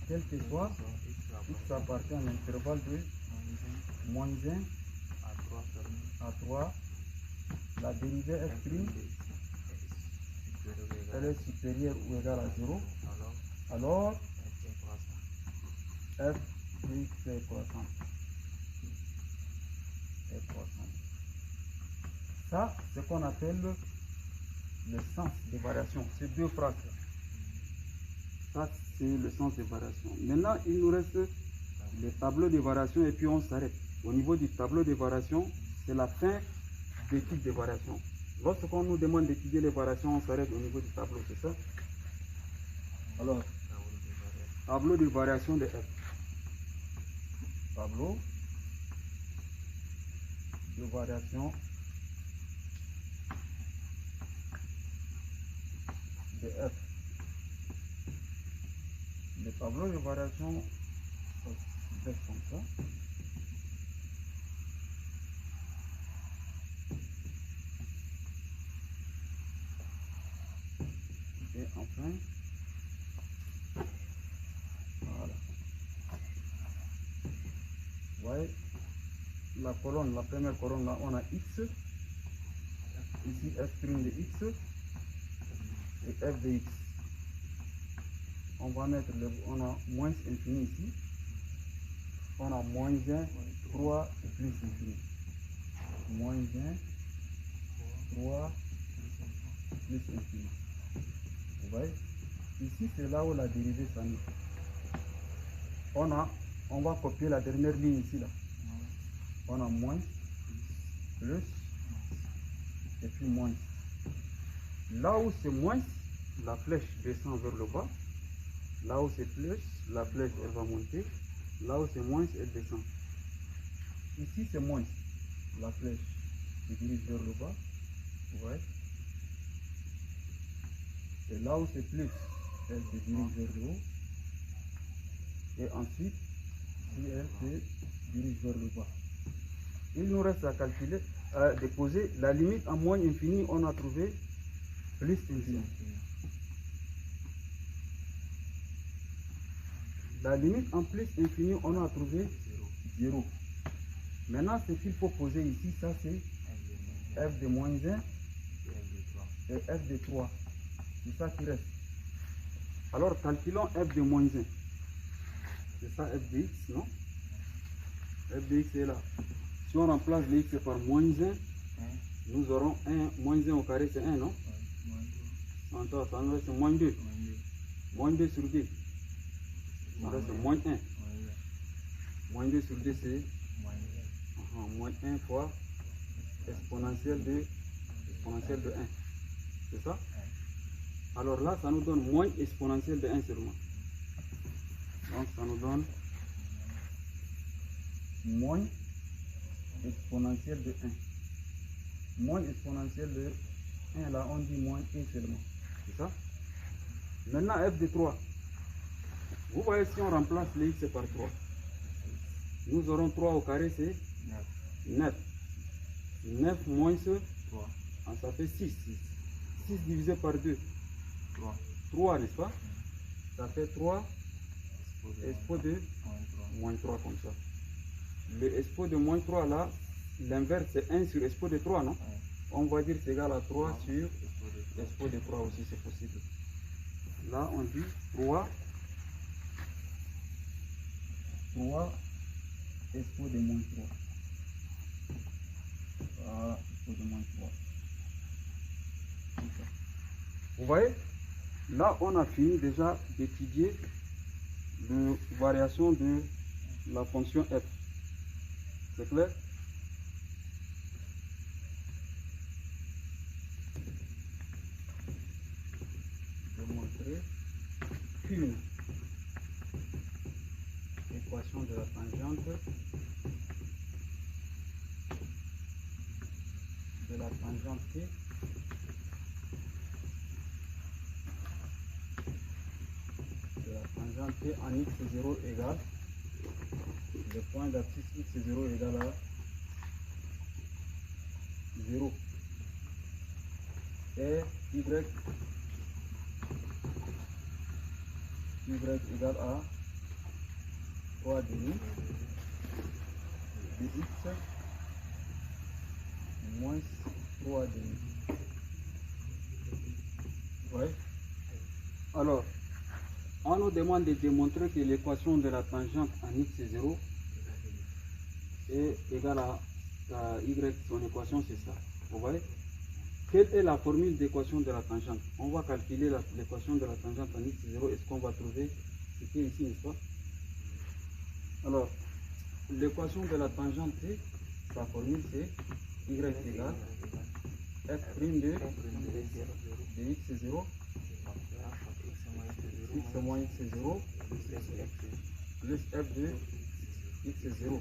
quel que soit, x appartient à l'intervalle de moins 1 à 3, la dérivée f' elle est supérieure ou égale à 0, alors f de x est croissante. Ça, c'est ce qu'on appelle le sens des variations. Ces deux phrases. Ça, c'est le sens des variations. Maintenant, il nous reste le tableau de variations et puis on s'arrête. Au niveau du tableau de variations, c'est la fin d'étude des variations. Lorsqu'on nous demande d'étudier les variations, on s'arrête au niveau du tableau, c'est ça? Alors, tableau de variation de f. Tableau de variation de f. Le tableau de variation se fait comme ça. Et enfin, voilà. Vous voyez, la colonne, la première colonne là, on a x. Ici, f' de x et f de x. On va mettre on a moins infini ici. On a moins 1, 3 et plus infini. Moins 1, 3, plus infini. Vous voyez? Ici, c'est là où la dérivée s'annule. on va copier la dernière ligne ici là. On a moins, plus, et puis moins. Là où c'est moins, la flèche descend vers le bas. Là où c'est plus, la flèche elle va monter. Là où c'est moins, elle descend. Ici c'est moins, la flèche se dirige vers le bas. Ouais. Et là où c'est plus, elle se dirige vers le haut. Et ensuite, si elle se dirige vers le bas. Il nous reste à calculer, à déposer la limite en moins infini, on a trouvé plus infini. La limite en plus infini, on a trouvé 0. Maintenant, ce qu'il faut poser ici, ça c'est f de moins 1 et f de 3. C'est ça qui reste. Alors, calculons f de moins 1. C'est ça f de x, non? F de x est là. Si on remplace le x par moins 1, nous aurons 1, moins 1 au carré, c'est 1, non? Ça nous reste moins 2. Moins 2 sur 2. Ça reste moins 1. Moins 2 sur 2, c'est moins 1 fois exponentielle de 1. C'est ça? Alors là, ça nous donne moins exponentielle de 1 seulement. Donc ça nous donne moins exponentielle de 1. Moins exponentielle de 1, là on dit moins 1 seulement. C'est ça? Maintenant f de 3. Vous voyez, si on remplace les x par 3, nous aurons 3 au carré, c'est 9. 9 moins 3, ça fait 6. 6 divisé par 2. 3, n'est-ce pas? Ça fait 3 expo de moins 3 comme ça. Le expo de moins 3 là, l'inverse c'est 1 sur expo de 3, non? On va dire c'est égal à 3 sur expo de 3 aussi, c'est possible. Là on dit 3 expo de moins 3. Expo de moins 3. Vous voyez? Là, on a fini déjà d'étudier la variation de la fonction f. C'est clair? Je vais montrer qu'une équation de la tangente T T en x0 égale le point d'abscisse x0 égale à 0 et y égale à 3 demi de x moins 3 demi. Ouais. Alors, on nous demande de démontrer que l'équation de la tangente en x0 est égale à y, son équation c'est ça. Vous voyez? Quelle est la formule d'équation de la tangente? On va calculer l'équation de la tangente en x0. Est-ce qu'on va trouver ce qui est ici, n'est-ce pas? Alors, l'équation de la tangente, sa formule c'est y égale f' de x0 x moins x0 plus f de x0.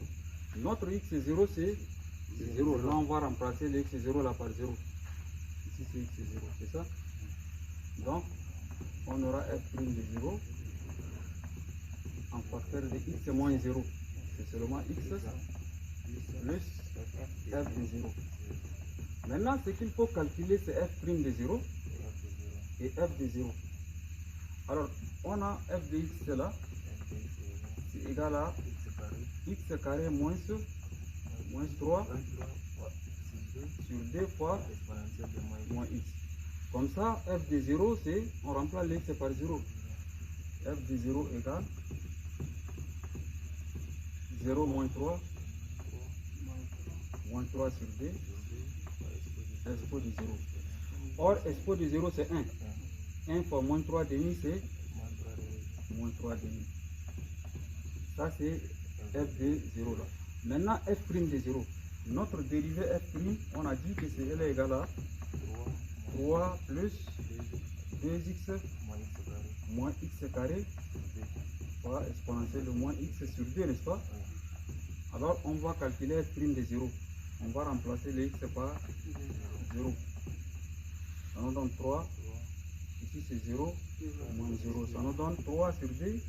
Notre x0 c'est 0. Là on va remplacer le x0 là par 0. Ici c'est x0, c'est ça? Donc on aura f' de 0 en facteur de x moins 0. C'est seulement x plus f de 0. Maintenant ce qu'il faut calculer c'est f' de 0 et f de 0. Alors, on a f de x là, c'est égal à x carré moins 3 sur 2 fois moins x. Comme ça, f de 0, c'est, on remplace le x par 0. F de 0 égale 0 moins 3 sur 2 expo de 0. Or, expo de 0 c'est 1. 1 fois moins 3 demi, c'est moins 3 demi. Ça c'est f de 0 là. Maintenant f' de 0. Notre dérivée f', on a dit que c'est elle est égale à 3 plus 2x moins x carré par exponentielle de moins x sur 2, n'est-ce pas? Alors on va calculer f' de 0. On va remplacer le x par 0. Ça nous donne 3. Ici c'est 0 moins 0. Ça nous donne 3 sur 2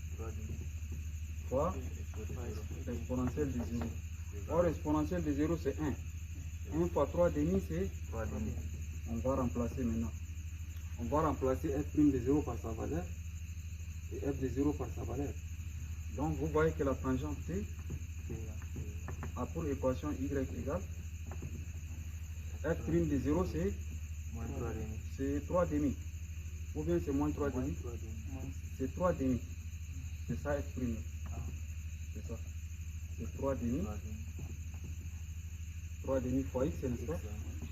fois l'exponentielle de 0. Or l'exponentielle de 0 c'est 1. 1 fois 3 demi c'est 3 demi. On va remplacer maintenant. On va remplacer f' de 0 par sa valeur et f de 0 par sa valeur. Donc vous voyez que la tangente T a pour équation y égale f' de 0 c'est 3 demi. Ou bien c'est moins 3 demi. C'est 3 demi. C'est ça f'. C'est ça. C'est 3 demi. 3 demi fois x, n'est-ce pas?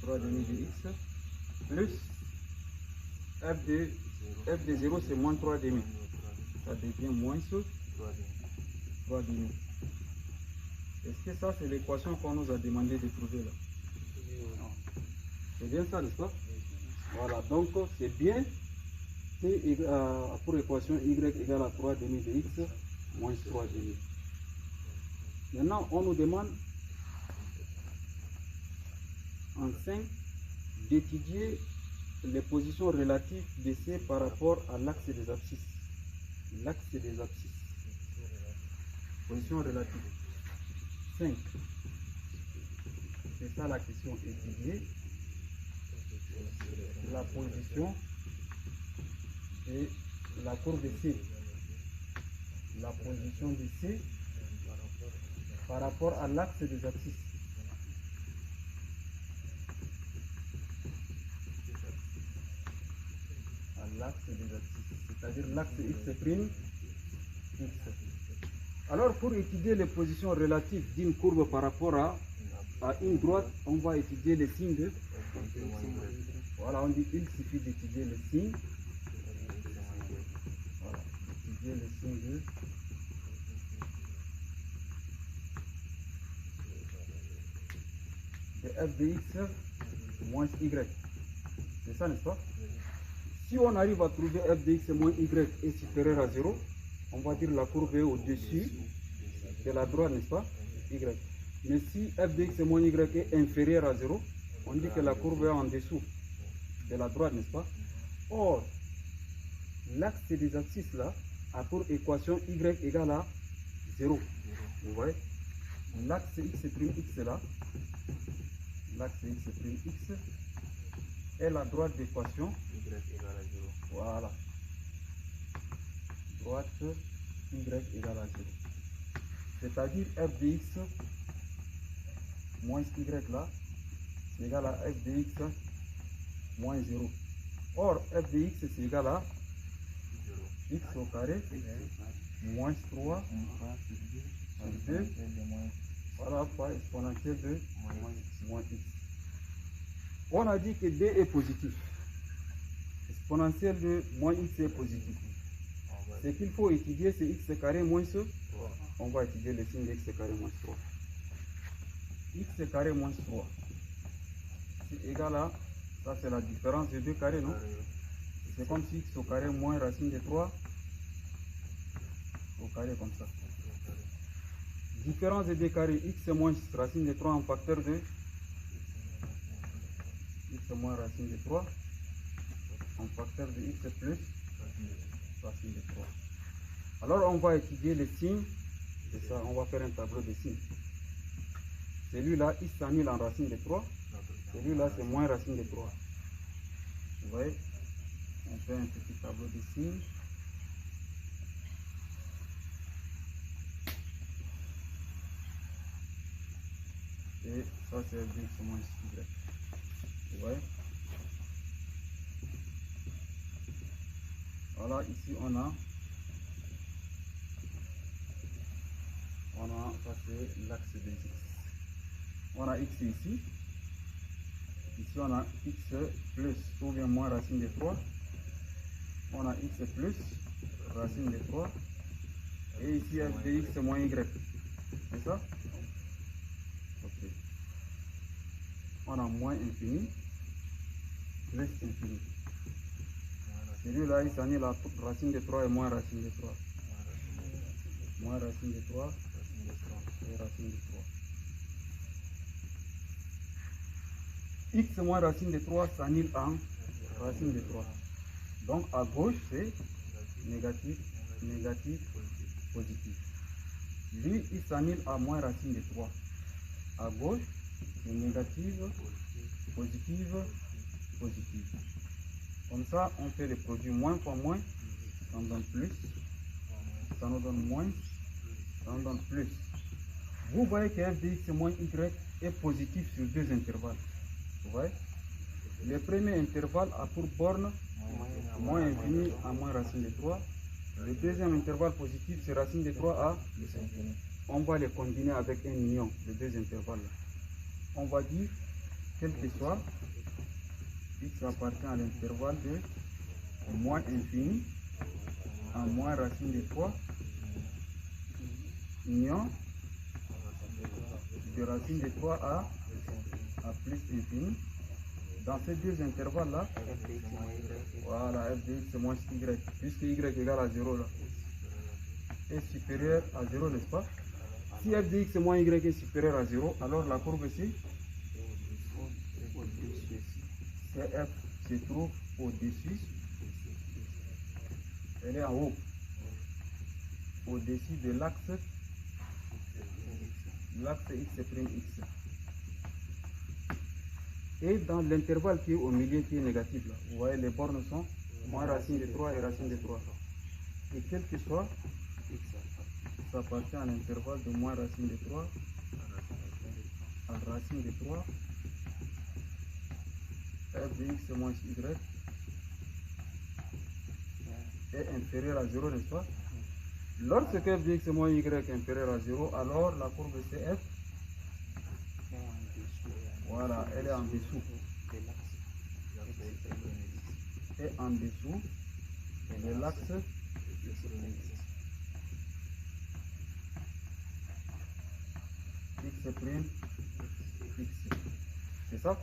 3 demi de x plus f de 0 c'est moins 3 demi. Ça devient moins 3 demi. Est-ce que ça c'est l'équation qu'on nous a demandé de trouver là? C'est bien ça, n'est-ce pas? Voilà, donc c'est bien T pour équation y égale à 3 demi de x moins 3 demi. Maintenant on nous demande en 5 d'étudier les positions relatives de C par rapport à l'axe des abscisses. L'axe des abscisses. Position relative. 5. C'est ça la question. Étudier la position de la courbe de C. La position de C par rapport à l'axe des abscisses. L'axe des abscisses, c'est-à-dire l'axe x', x. Alors pour étudier les positions relatives d'une courbe par rapport à une droite, on va étudier les signes de... Voilà, on dit il suffit d'étudier les signes. Voilà, étudier les signes de f de x moins y. C'est ça, n'est-ce pas? Si on arrive à trouver f de x moins y est supérieur à 0, on va dire la courbe est au-dessus de la droite, n'est-ce pas? Y. Mais si f de x moins y est inférieur à 0, on dit que la courbe est en dessous de la droite, n'est-ce pas? Or, l'axe des abscisses là a pour équation y égale à 0. Vous voyez? L'axe x' là, l'axe x' est la droite d'équation y égale à 0. Voilà. Droite y égale à 0. C'est-à-dire f de x moins y là, c'est égal à f de x moins 0. Or, f de x c'est égal à x au carré moins 3 sur 2. Voilà, fois exponentielle de moins x. On a dit que b est positif. Exponentielle de moins x est positif. Ce qu'il faut étudier, c'est x carré moins 3. On va étudier le signe de x carré moins 3. X carré moins 3. C'est égal à, ça c'est la différence de deux carrés, non? C'est comme si x au carré moins racine de 3 au carré comme ça. Différence de deux carrés, x moins racine de 3 en facteur de x moins racine de 3 en facteur de x plus racine de 3. Alors on va étudier les signes, c'est ça, on va faire un tableau de signes. Celui-là, il s'annule en racine de 3, celui-là c'est moins racine de 3. Vous voyez, on fait un petit tableau de signes. Et ça c'est x moins y. Vous voyez? Voilà, ici on a ça c'est l'axe des x. On a x ici. Ici on a x plus ou bien moins racine de 3. On a x plus racine de 3 Et ici f de x moins y. C'est ça? Ok. On a moins infini plus infini. Celui-là, il s'annule à racine de 3 et moins racine de 3. Moins racine de 3 et racine de 3. X moins racine de 3 s'annule en racine de 3. Donc à gauche, c'est négatif, négatif, positif. Lui, il s'annule à moins racine de 3. À gauche, c'est négative, positive, positive. Comme ça, on fait le produit moins fois moins, ça nous donne plus, ça nous donne moins, ça nous donne plus. Vous voyez que f de x moins y est positif sur deux intervalles. Vous voyez? Le premier intervalle a pour borne moins infini à moins racine de 3. Le deuxième intervalle positif, c'est racine de 3 à infini. On va les combiner avec un union, les deux intervalles. On va dire, quel que soit, x appartient à l'intervalle de moins infini à moins racine de 3, union de racine de 3 à plus infini. Dans ces deux intervalles-là, voilà, f de x moins y, puisque y égale à 0 là, est supérieur à 0, n'est-ce pas? Si f de x moins y est supérieur à 0, alors la courbe ici, CF se trouve au-dessus, elle est en haut, au-dessus de l'axe x'. Et dans l'intervalle qui est au milieu, qui est négatif, là, vous voyez les bornes sont moins racine de 3 et racine de 3. Et quel que soit, ça appartient à l'intervalle de moins racine de 3 à racine de 3. F de x moins y est inférieur à 0, n'est-ce pas? Lorsque f de x moins y est inférieur à 0, alors la courbe CF, voilà, elle est en dessous. Et en dessous de l'axe x'. C'est ça?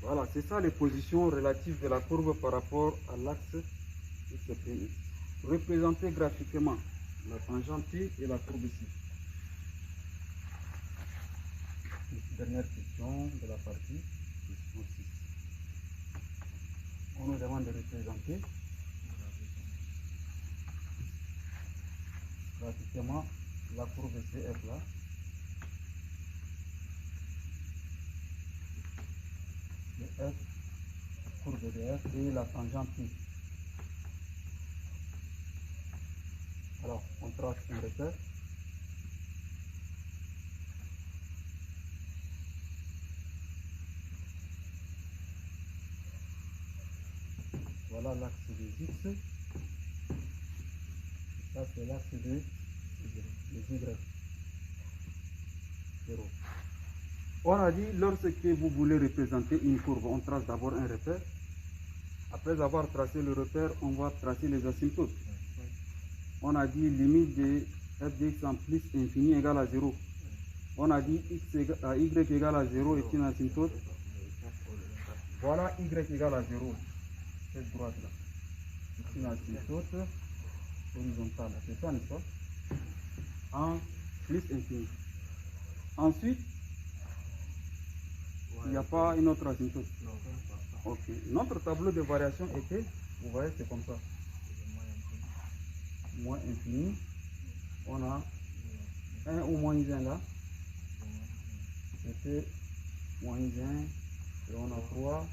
Voilà, c'est ça les positions relatives de la courbe par rapport à l'axe x'. Représentez graphiquement la tangente T et la courbe ici. Dernière question de la partie, question 6. On nous demande de représenter graphiquement la courbe CF là. De F, courbe de F et la tangente T. Alors, on trace un repère. Voilà l'axe des X. Ça, c'est l'axe des Y. 0. On a dit, lorsque vous voulez représenter une courbe, on trace d'abord un repère. Après avoir tracé le repère, on va tracer les asymptotes. On a dit limite de f de x en plus infini égale à 0. On a dit y égale à 0 est une asymptote. Voilà y égale à 0. Cette droite là. C'est une asymptote horizontale. C'est ça, n'est-ce pas? En plus infini. Ensuite, il n'y a pas une autre asymptote. Ok. Notre tableau de variation était, vous voyez, c'est comme ça. Moins infini. On a 1 ou moins 1 là. C'était moins 1. Et on a 3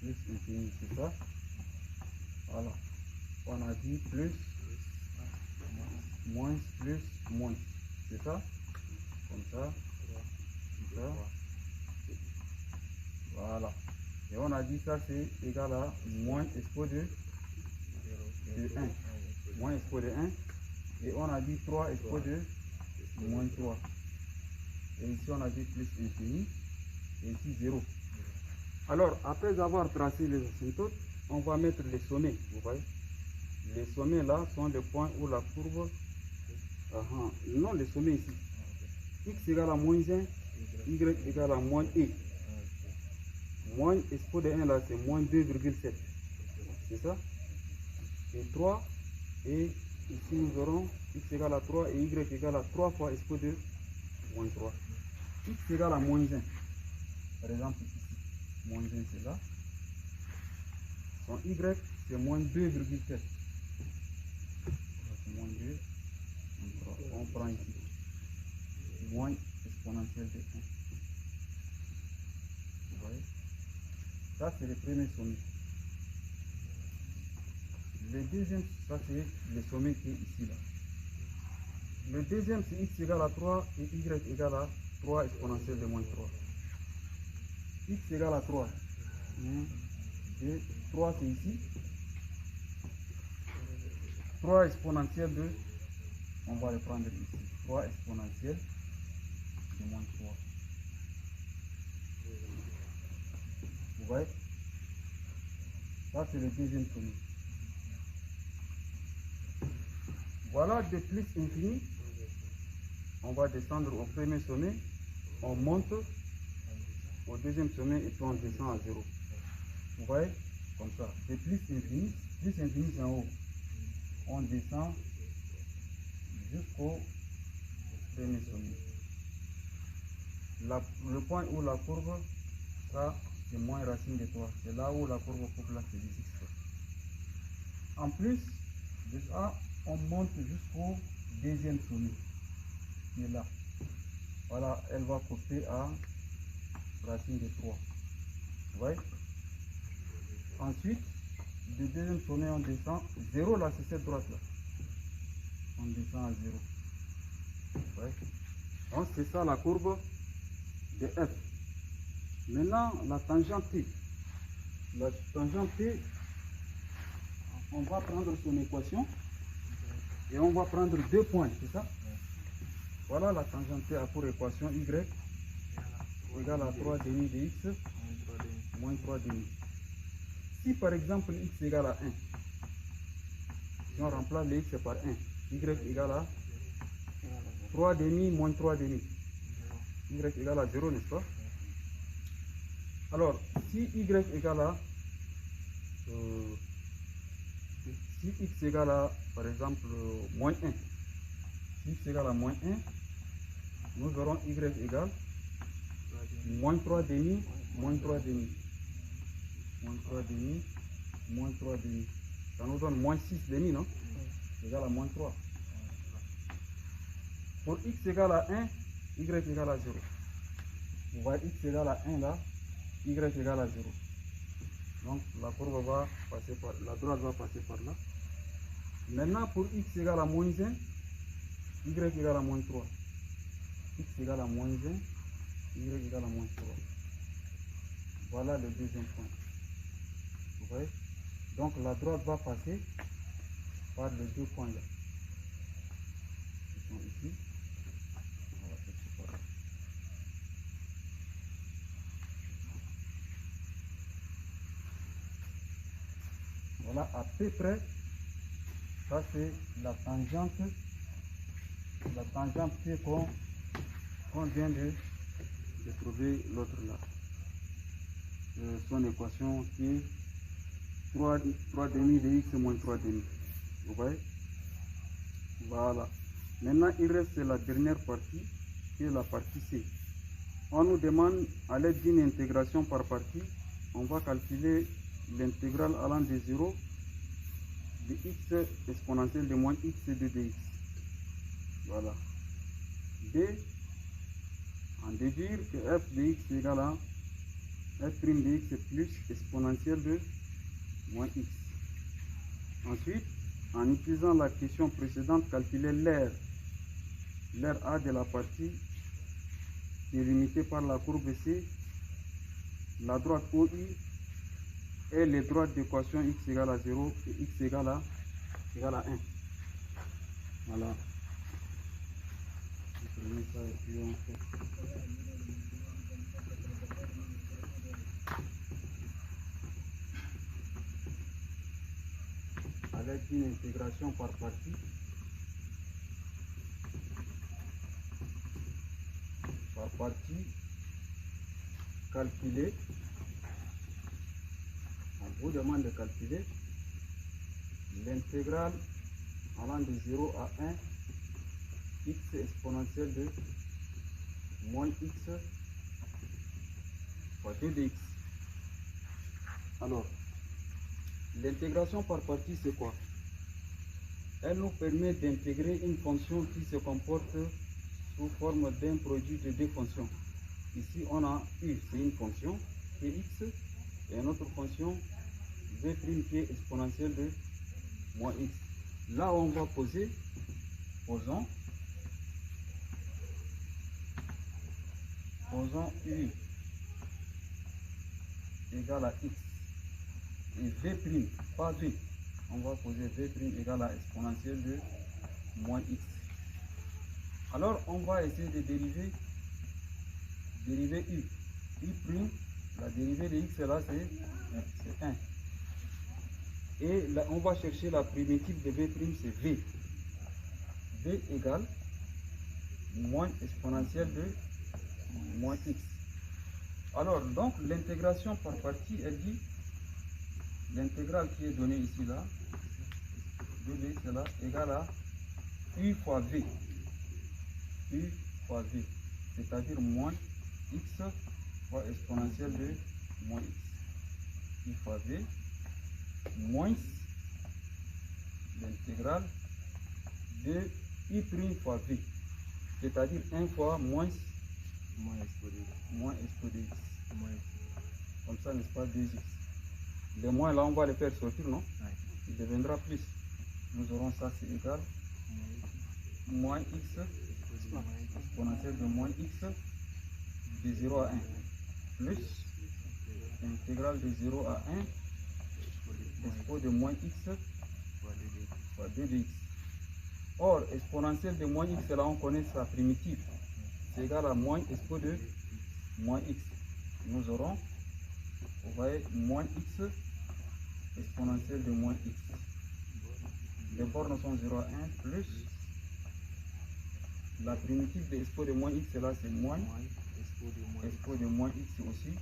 plus infini. C'est ça. Voilà. On a dit plus, moins, plus, moins. C'est ça. Comme ça. Comme ça. Voilà. Et on a dit ça c'est égal à moins expo de 1. Moins expo de 1. Et on a dit 3 expo de moins 3. Et ici on a dit plus infini. Et ici 0. Alors, après avoir tracé les asymptotes, on va mettre les sommets. Vous voyez? Les sommets là sont les points où la courbe Le nom des sommets ici. X égale à moins 1, Y égale à moins E. Moins expo de 1 là, c'est moins 2,7. C'est ça? Et 3. Et ici, nous aurons X égale à 3 et Y égale à 3 fois expo de moins 3. X égale à moins 1. Par exemple, ici, moins 1 c'est là. Son Y c'est moins 2,7. Moins 2. On prend ici. Moins exponentielle de 1. Vous voyez? Ça c'est le premier sommet. Le deuxième, ça c'est le sommet qui est ici là. Le deuxième c'est X égale à 3 et Y égale à 3 exponentielle de moins 3. X égale à 3. 1, 2, 3 c'est ici. 3 exponentielle de, on va le prendre ici. 3 exponentielle de moins 3. Vous voyez? Ça c'est le deuxième sommet. Voilà, de plus infini. On va descendre au premier sommet. On monte au deuxième sommet et puis on descend à 0. Vous voyez? Comme ça. De plus infini c'est en haut. On descend jusqu'au premier sommet. Le point où la courbe, ça c'est moins racine de 3. C'est là où la courbe coupe là, c'est 10x. En plus de ça, on monte jusqu'au deuxième sommet qui est là. Voilà, elle va couper à racine de 3. Vous voyez? Ensuite, du deuxième sommet, on descend 0 là, c'est cette droite là. On descend à 0. Vous voyez? Donc c'est ça la courbe de F. Maintenant, la tangente T. La tangente T, on va prendre son équation et on va prendre 2 points, c'est ça? Voilà, la tangente T a pour équation Y égale à 3 demi de X moins 3 demi. Si par exemple X égale à 1, si on remplace le X par 1, Y égale à 3 demi moins 3 demi. Y égale à 0, n'est-ce pas? Alors, si Y égale à si X égale à, par exemple, moins 1, si X égale à moins 1, nous aurons Y égale moins 3 demi, moins 3 demi, moins 3 demi, moins 3 demi. Ça nous donne moins 6 demi, non? Égal à moins 3. Pour X égale à 1, Y égale à 0. Vous voyez X égale à 1 là, Y égale à 0. Donc la courbe va passer par, la droite va passer par là. Maintenant pour X égale à moins 1, Y égale à moins 3. X égale à moins 1, Y égale à moins 3. Voilà le deuxième point. Vous voyez? Donc la droite va passer par les 2 points là. Ils sont ici. On va faire ça par là. Voilà à peu près. Ça c'est la tangente qu'on vient de trouver l'autre là. Son équation qui est 3 demi de x moins 3 demi. Vous voyez? Voilà. Maintenant il reste la dernière partie qui est la partie C. On nous demande à l'aide d'une intégration par partie, on va calculer l'intégrale allant de 0 de x exponentielle de moins x de dx. Voilà. D, en déduire que f de x égale à f' de x plus exponentielle de moins x. Ensuite, en utilisant la question précédente, calculer l'aire A de la partie qui est limitée par la courbe C, la droite OI et les droites d'équation x égale à 0 et x égale à 1. Voilà. Avec une intégration par partie, partie calculée, on vous demande de calculer l'intégrale allant de 0 à 1 x exponentielle de moins x fois 2 dx. Alors, l'intégration par partie, c'est quoi? Elle nous permet d'intégrer une fonction qui se comporte sous forme d'un produit de deux fonctions. Ici, on a u, c'est une fonction qui est x, et une autre fonction v' qui est exponentielle de moins x. Là, on va poser, posons u égale à x et v', pas v, on va poser v' égale à exponentielle de moins x. Alors on va essayer de dériver u. U', la dérivée de x là c'est 1. Et là, on va chercher la primitive de v', c'est v. v égale moins exponentielle de moins x. Alors donc l'intégration par partie, elle dit l'intégrale qui est donnée ici là, de x là, égale à u fois v. U fois v, c'est-à-dire moins x fois exponentielle de moins x. U fois v moins l'intégrale de u' fois v, c'est-à-dire 1 fois moins expo de x. Comme ça, n'est-ce pas, 2x. Les moins là, on va les faire sortir, non? Il deviendra plus. Nous aurons ça, c'est égal moins x exponentielle de moins x de 0 à 1 plus intégrale de 0 à 1 expo de moins x fois 2 dx. Or, exponentielle de moins x, là on connaît sa primitive. C'est égal à moins expo de moins x. Nous aurons, vous voyez, moins x exponentielle de moins x. Les bornes sont 0 à 1 plus la primitive de expo de moins x, là c'est moins expo de moins x aussi.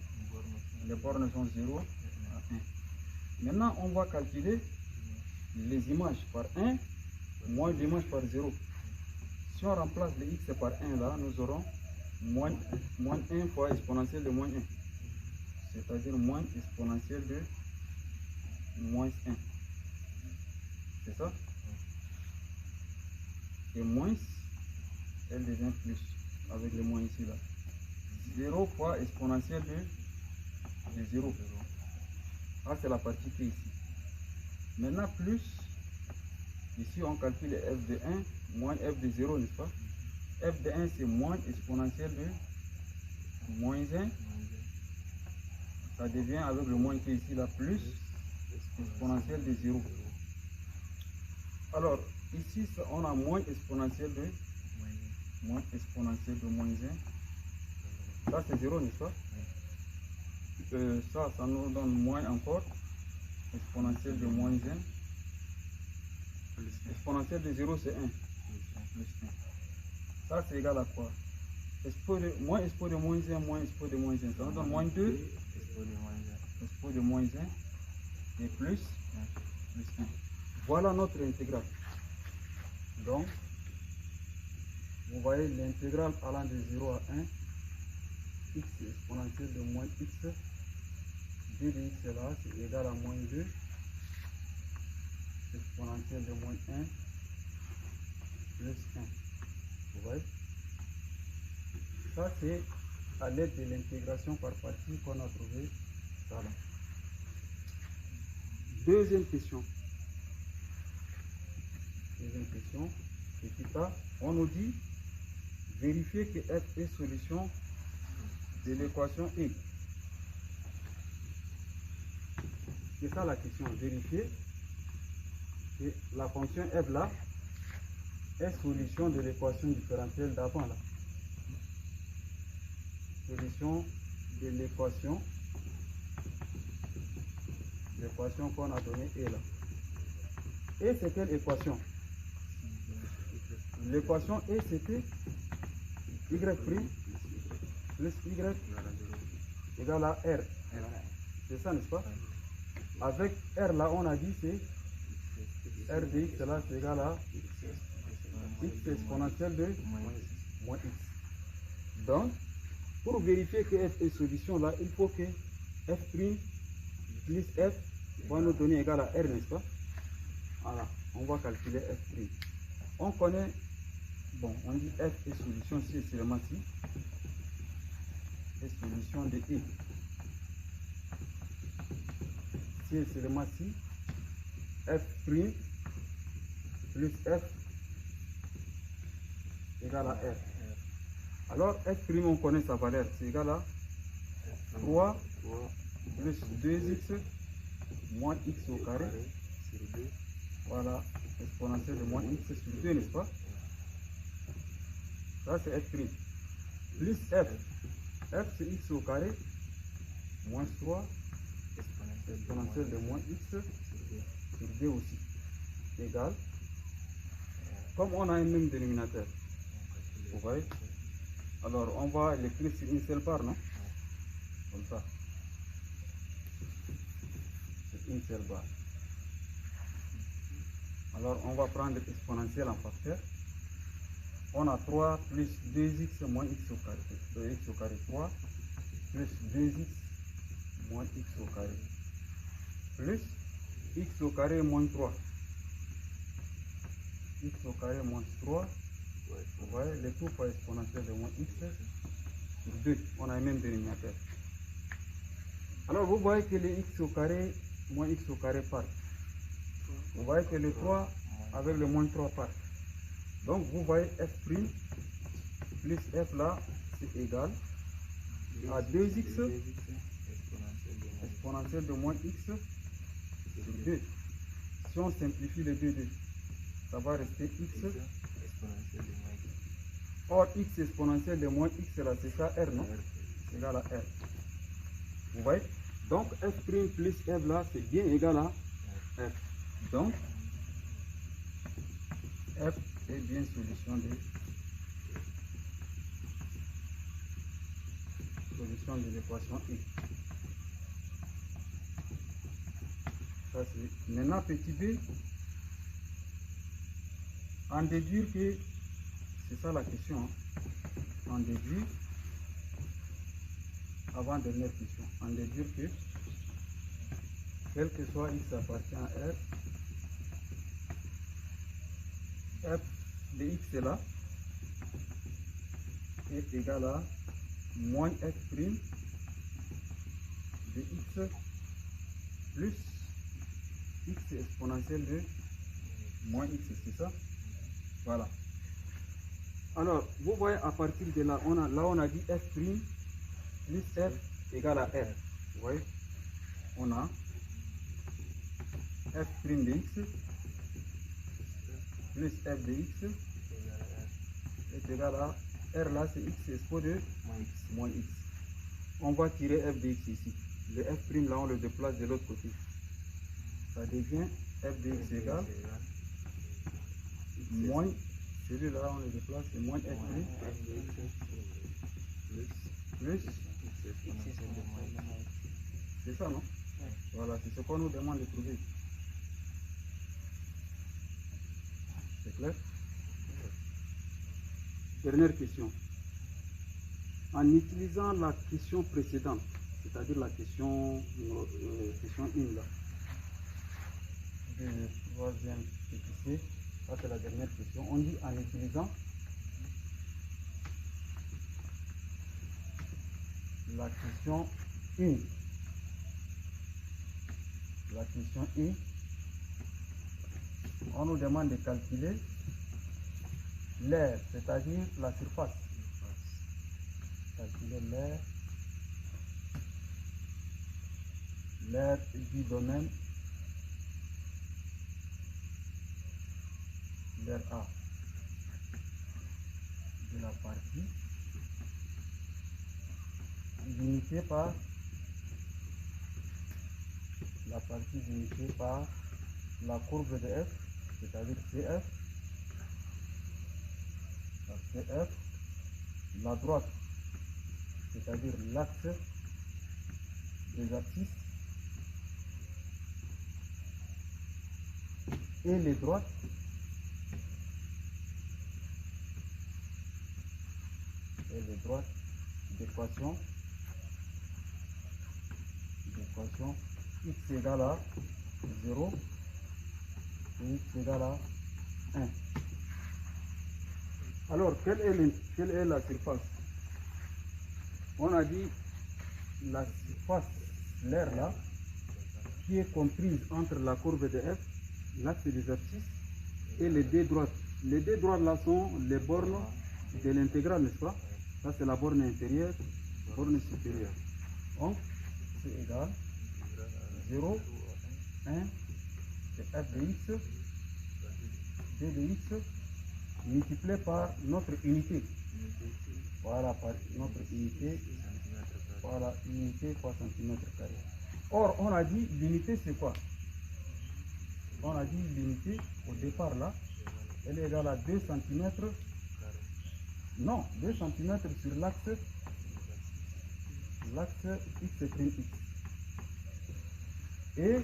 Les bornes sont 0 à 1. Maintenant, on va calculer les images par 1 moins l'image par 0. Si on remplace les x par 1 là, nous aurons moins 1 fois exponentielle de moins 1. C'est-à-dire moins exponentielle de moins 1. C'est ça? Et moins, elle devient plus avec le moins ici là. 0 fois exponentielle de 0. Ah, c'est la partie qui est ici. Maintenant, plus, ici on calcule f de 1 moins f de 0, n'est-ce pas? F de 1 c'est moins exponentielle de moins 1. Ça devient avec le moins qui est ici là, plus exponentielle de 0. Alors, ici on a moins exponentielle de moins 1. Ça c'est 0, n'est-ce pas? Ça nous donne moins encore. Exponentielle de moins 1. Exponentielle de 0 c'est 1. Plus 1. Ça c'est égal à quoi? Moins expo de moins 1 moins expo de moins 1. Ça nous donne moins 2. Expo de moins 1. Et plus 1. Voilà notre intégrale. Donc, vous voyez l'intégrale allant de 0 à 1. X exponentielle de moins x. 2 de x là, c'est égal à moins 2. Exponentielle de moins 1 plus 1. Vous voyez? Ça, c'est à l'aide de l'intégration par partie qu'on a trouvé ça là. Deuxième question. Petit a, on nous dit vérifier que f est solution de l'équation E. C'est ça la question, vérifier que la fonction f là est solution de l'équation différentielle d'avant là. Solution de l'équation qu'on a donnée E là. Et c'est quelle équation? L'équation E c'était y' plus y Égale à 0. égale à R. C'est ça, n'est-ce pas? Avec R là, on a dit c'est R de x là, c'est égal à x exponentielle de moins x. Donc, pour vérifier que f est solution là, il faut que f' plus f va nous donner égal à R, n'est-ce pas? Voilà, on va calculer f'. On connaît, bon, on dit f est solution si et seulement si est solution de I. Si et seulement si f' plus f égale à R. Alors f' on connaît sa valeur, c'est égal à 3 plus 2x moins x au carré. Sur 2. Voilà, exponentielle de moins x sur 2, n'est-ce pas? Ça c'est f'. Plus f. F c'est x au carré moins 3 exponentielle de moins x sur 2 aussi. Égal. Comme on a un même dénominateur. Vous voyez? Alors on va l'écrire sur une seule part, non? Comme ça. Sur une seule barre. Alors on va prendre exponentielle en facteur. On a 3 plus 2x moins x au carré. 2x au carré 3 plus 2x moins x au carré. Plus x au carré moins 3. X au carré moins 3. Vous voyez, le tout par exponentielle de moins x sur 2. On a un même dénominateur. Alors vous voyez que le x au carré moins x au carré part. Vous voyez que le 3 avec le moins 3 part. Donc vous voyez f' plus f là, c'est égal à 2x exponentielle de moins x sur 2. Si on simplifie les deux, ça va rester x. Or x exponentielle de moins x là, c'est ça R, non? C'est égal à R. Vous voyez? Donc f' plus f là, c'est bien égal à f. Donc f est bien solution de l'équation I. Ça c'est. Maintenant petit b, en déduire que, c'est ça la question, hein? En déduire, avant dernière question, en déduire que, quel que soit x appartient à R, f de x est là, est égal à moins f' de x plus x exponentielle de moins x, c'est ça? Voilà. Alors, vous voyez, à partir de là, on a dit f' plus f égale à R. Vous voyez? On a f' de x plus f de x est égal à R là, c'est x expo de moins x. On va tirer f de x ici. Le f' là, on le déplace de l'autre côté. Ça devient f de x égale moins, celui-là, on le déplace, c'est moins f' plus c'est ça, non? Voilà, c'est ce qu'on nous demande de trouver. C'est clair? Dernière question. En utilisant la question précédente, c'est-à-dire la question, question 1 là, de troisième PQC, ça c'est la dernière question. On dit en utilisant la question 1. La question 1, on nous demande de calculer l'aire, c'est-à-dire la surface. Calculer l'aire du domaine, l'aire A de la partie limitée par la courbe de f, c'est-à-dire CF, la droite c'est-à-dire l'axe des abscisses, et les droites d'équation x égale à 0 et x égale à 1. Alors, quelle est la surface? On a dit la surface, l'aire là, qui est comprise entre la courbe de f, l'axe des abscisses, et les deux droites. Les deux droites là sont les bornes de l'intégrale, n'est-ce pas? Ça c'est la borne inférieure, borne supérieure. Donc, c'est égal 0, 1, c'est f de x, d de x, multiplié par notre unité. Voilà, par notre unité. Voilà, unité fois centimètre carré. Or, on a dit l'unité c'est quoi? On a dit l'unité au départ là, elle est égale à 2 cm. Non, 2 cm sur l'axe x'. Et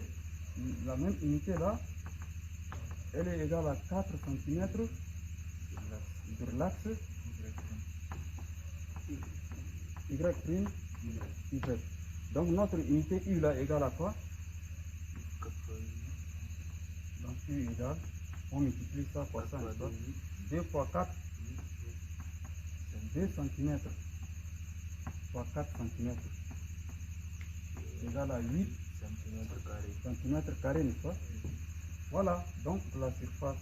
la même unité là, elle est égale à 4 cm sur l'axe y'. Donc notre unité U là égale à quoi? Donc U égale, on multiplie ça par ça, 2 fois 4, 2 cm fois 4 cm égale à 8 cm², n'est-ce pas? Voilà, donc la surface,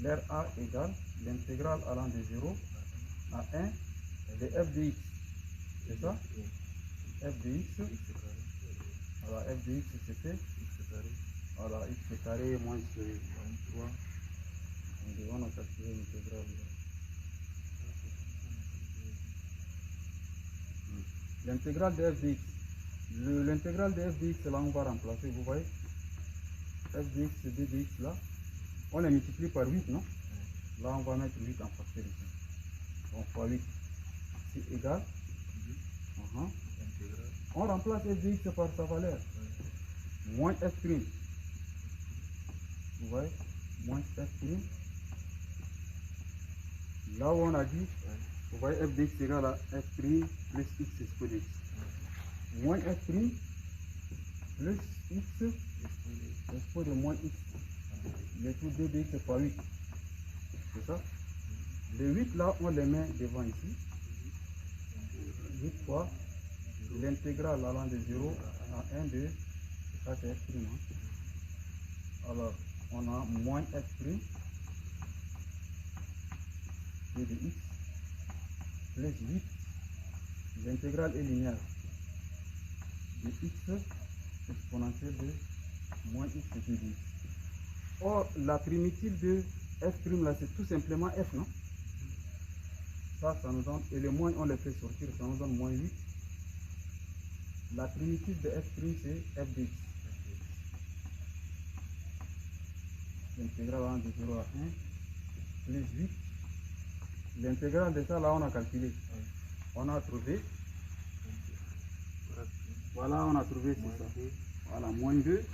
l'aire A égale l'intégrale allant de 0 à 1 de f de x. C'est ça? F de x. Voilà, f de x c'était. Voilà, x carré moins 3. On a calculé l'intégrale. L'intégrale de f de x. L'intégrale de f de x là on va remplacer, vous voyez? F de x et d de x là, on les multiplie par 8, non? Là on va mettre 8 en facteur ici. Donc fois 8, c'est égal. On remplace f de x par sa valeur. Moins f'. Vous voyez? Moins f'. Là où on a dit, vous voyez f de x égale à f' plus x expo de x. Moins f' plus x expo de moins x. Le tout de x fois 8. C'est ça? Les 8 là, on les met devant ici. 8 fois l'intégrale allant de 0 à 1 de, ça c'est f'. Alors, on a moins f' de x plus 8. L'intégrale est linéaire de x exponentielle de moins x de x. Or, la primitive de f' là, c'est tout simplement f, non? Ça nous donne, et les moins on les fait sortir, ça nous donne moins 8. La primitive de f' c'est f de x. L'intégrale allant de 0 à 1 plus 8. L'intégrale de ça là on a calculé. On a trouvé. Voilà, on a trouvé, c'est ça. Voilà, moins 2.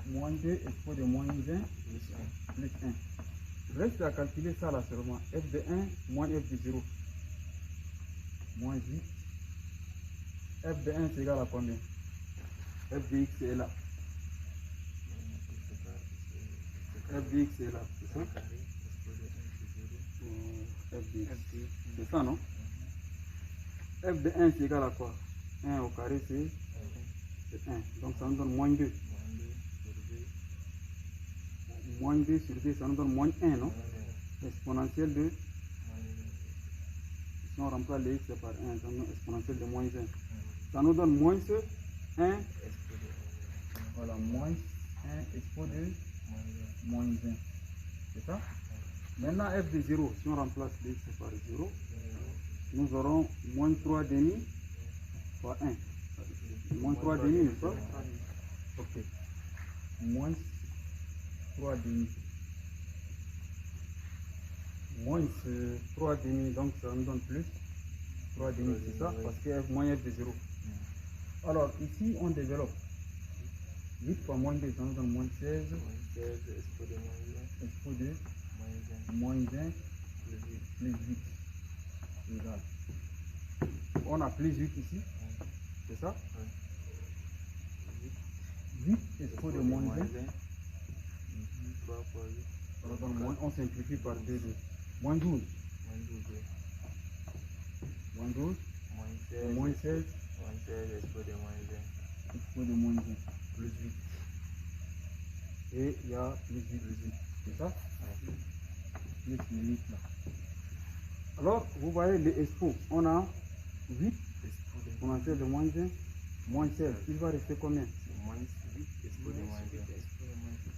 Moins 2 expo de moins 20 plus 1. Reste à calculer ça là seulement. F de 1 moins f de 0. Moins 8. F de 1 c'est égal à combien? F de x est là. F de x est là, c'est ça? F de x. C'est ça, non? F de 1 c'est égal à quoi? 1 au carré c'est 1. Donc ça nous donne moins 2. Moins 2 sur 2, ça nous donne moins 1, non? Exponentielle de... Si on remplace les x par 1, ça nous donne exponentielle de moins 1. Ça nous donne moins 1. Voilà, moins 1 expo de moins 1. C'est ça? Maintenant, f de 0, si on remplace les x par 0, nous aurons moins 3 demi fois 1. Moins 3 demi, n'est-ce pas? Ok. Moins 3 demi. Moins 3 demi, donc ça nous donne plus 3 demi, c'est ça, oui. parce que f moins f de 0. Alors, ici, on développe. 8 fois moins 2, ça nous donne moins 16, Moins 16 expo de moins 1, expo de moins 1, moins 1 plus 8. plus 8 égale. On a plus 8 ici, c'est ça? 8 expo de moins 1. 3 fois 8. Alors, donc, on simplifie par 2, 2. Moins 12. Moins 12. Moins 12. Moins 16. Moins 16. Moins 16 expo de moins 1. Expo de moins 1. Plus 8. Et il y a plus 8 ici. C'est ça? Plus les 8 là. Alors, vous voyez les expos. On a 8 Expo de exponentielle de moins 1, moins 16. Il va rester combien? c'est moins 8 expo de moins 1.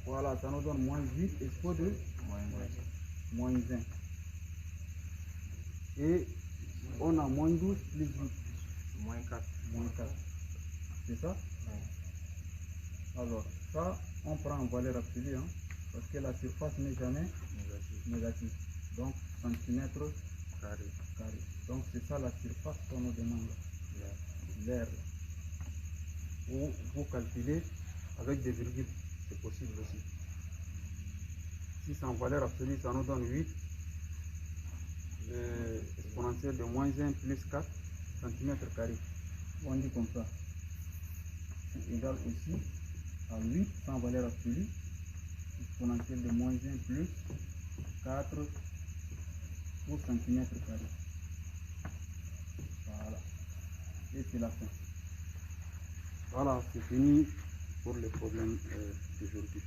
Voilà, ça nous donne moins 8 expo de Moins 1. moins 1. Et on a moins 12 plus 8, Moins 4. moins 4. C'est ça? Ouais. Alors, ça, on prend en valeur absolue, hein, parce que la surface n'est jamais Négatif. négative. Donc, centimètres Carré. carrés. Donc, c'est ça la surface qu'on nous demande. L'air. Ou vous calculez avec des virgules, c'est possible aussi. Si c'est en valeur absolue, ça nous donne 8 exponentielle de moins 1 plus 4 cm². On dit comme ça. C'est égal aussi à 8 sans valeur absolue, exponentielle de moins 1 plus 4 pour cm². Voilà. Et c'est la fin. Voilà, c'est fini pour les problèmes d'aujourd'hui.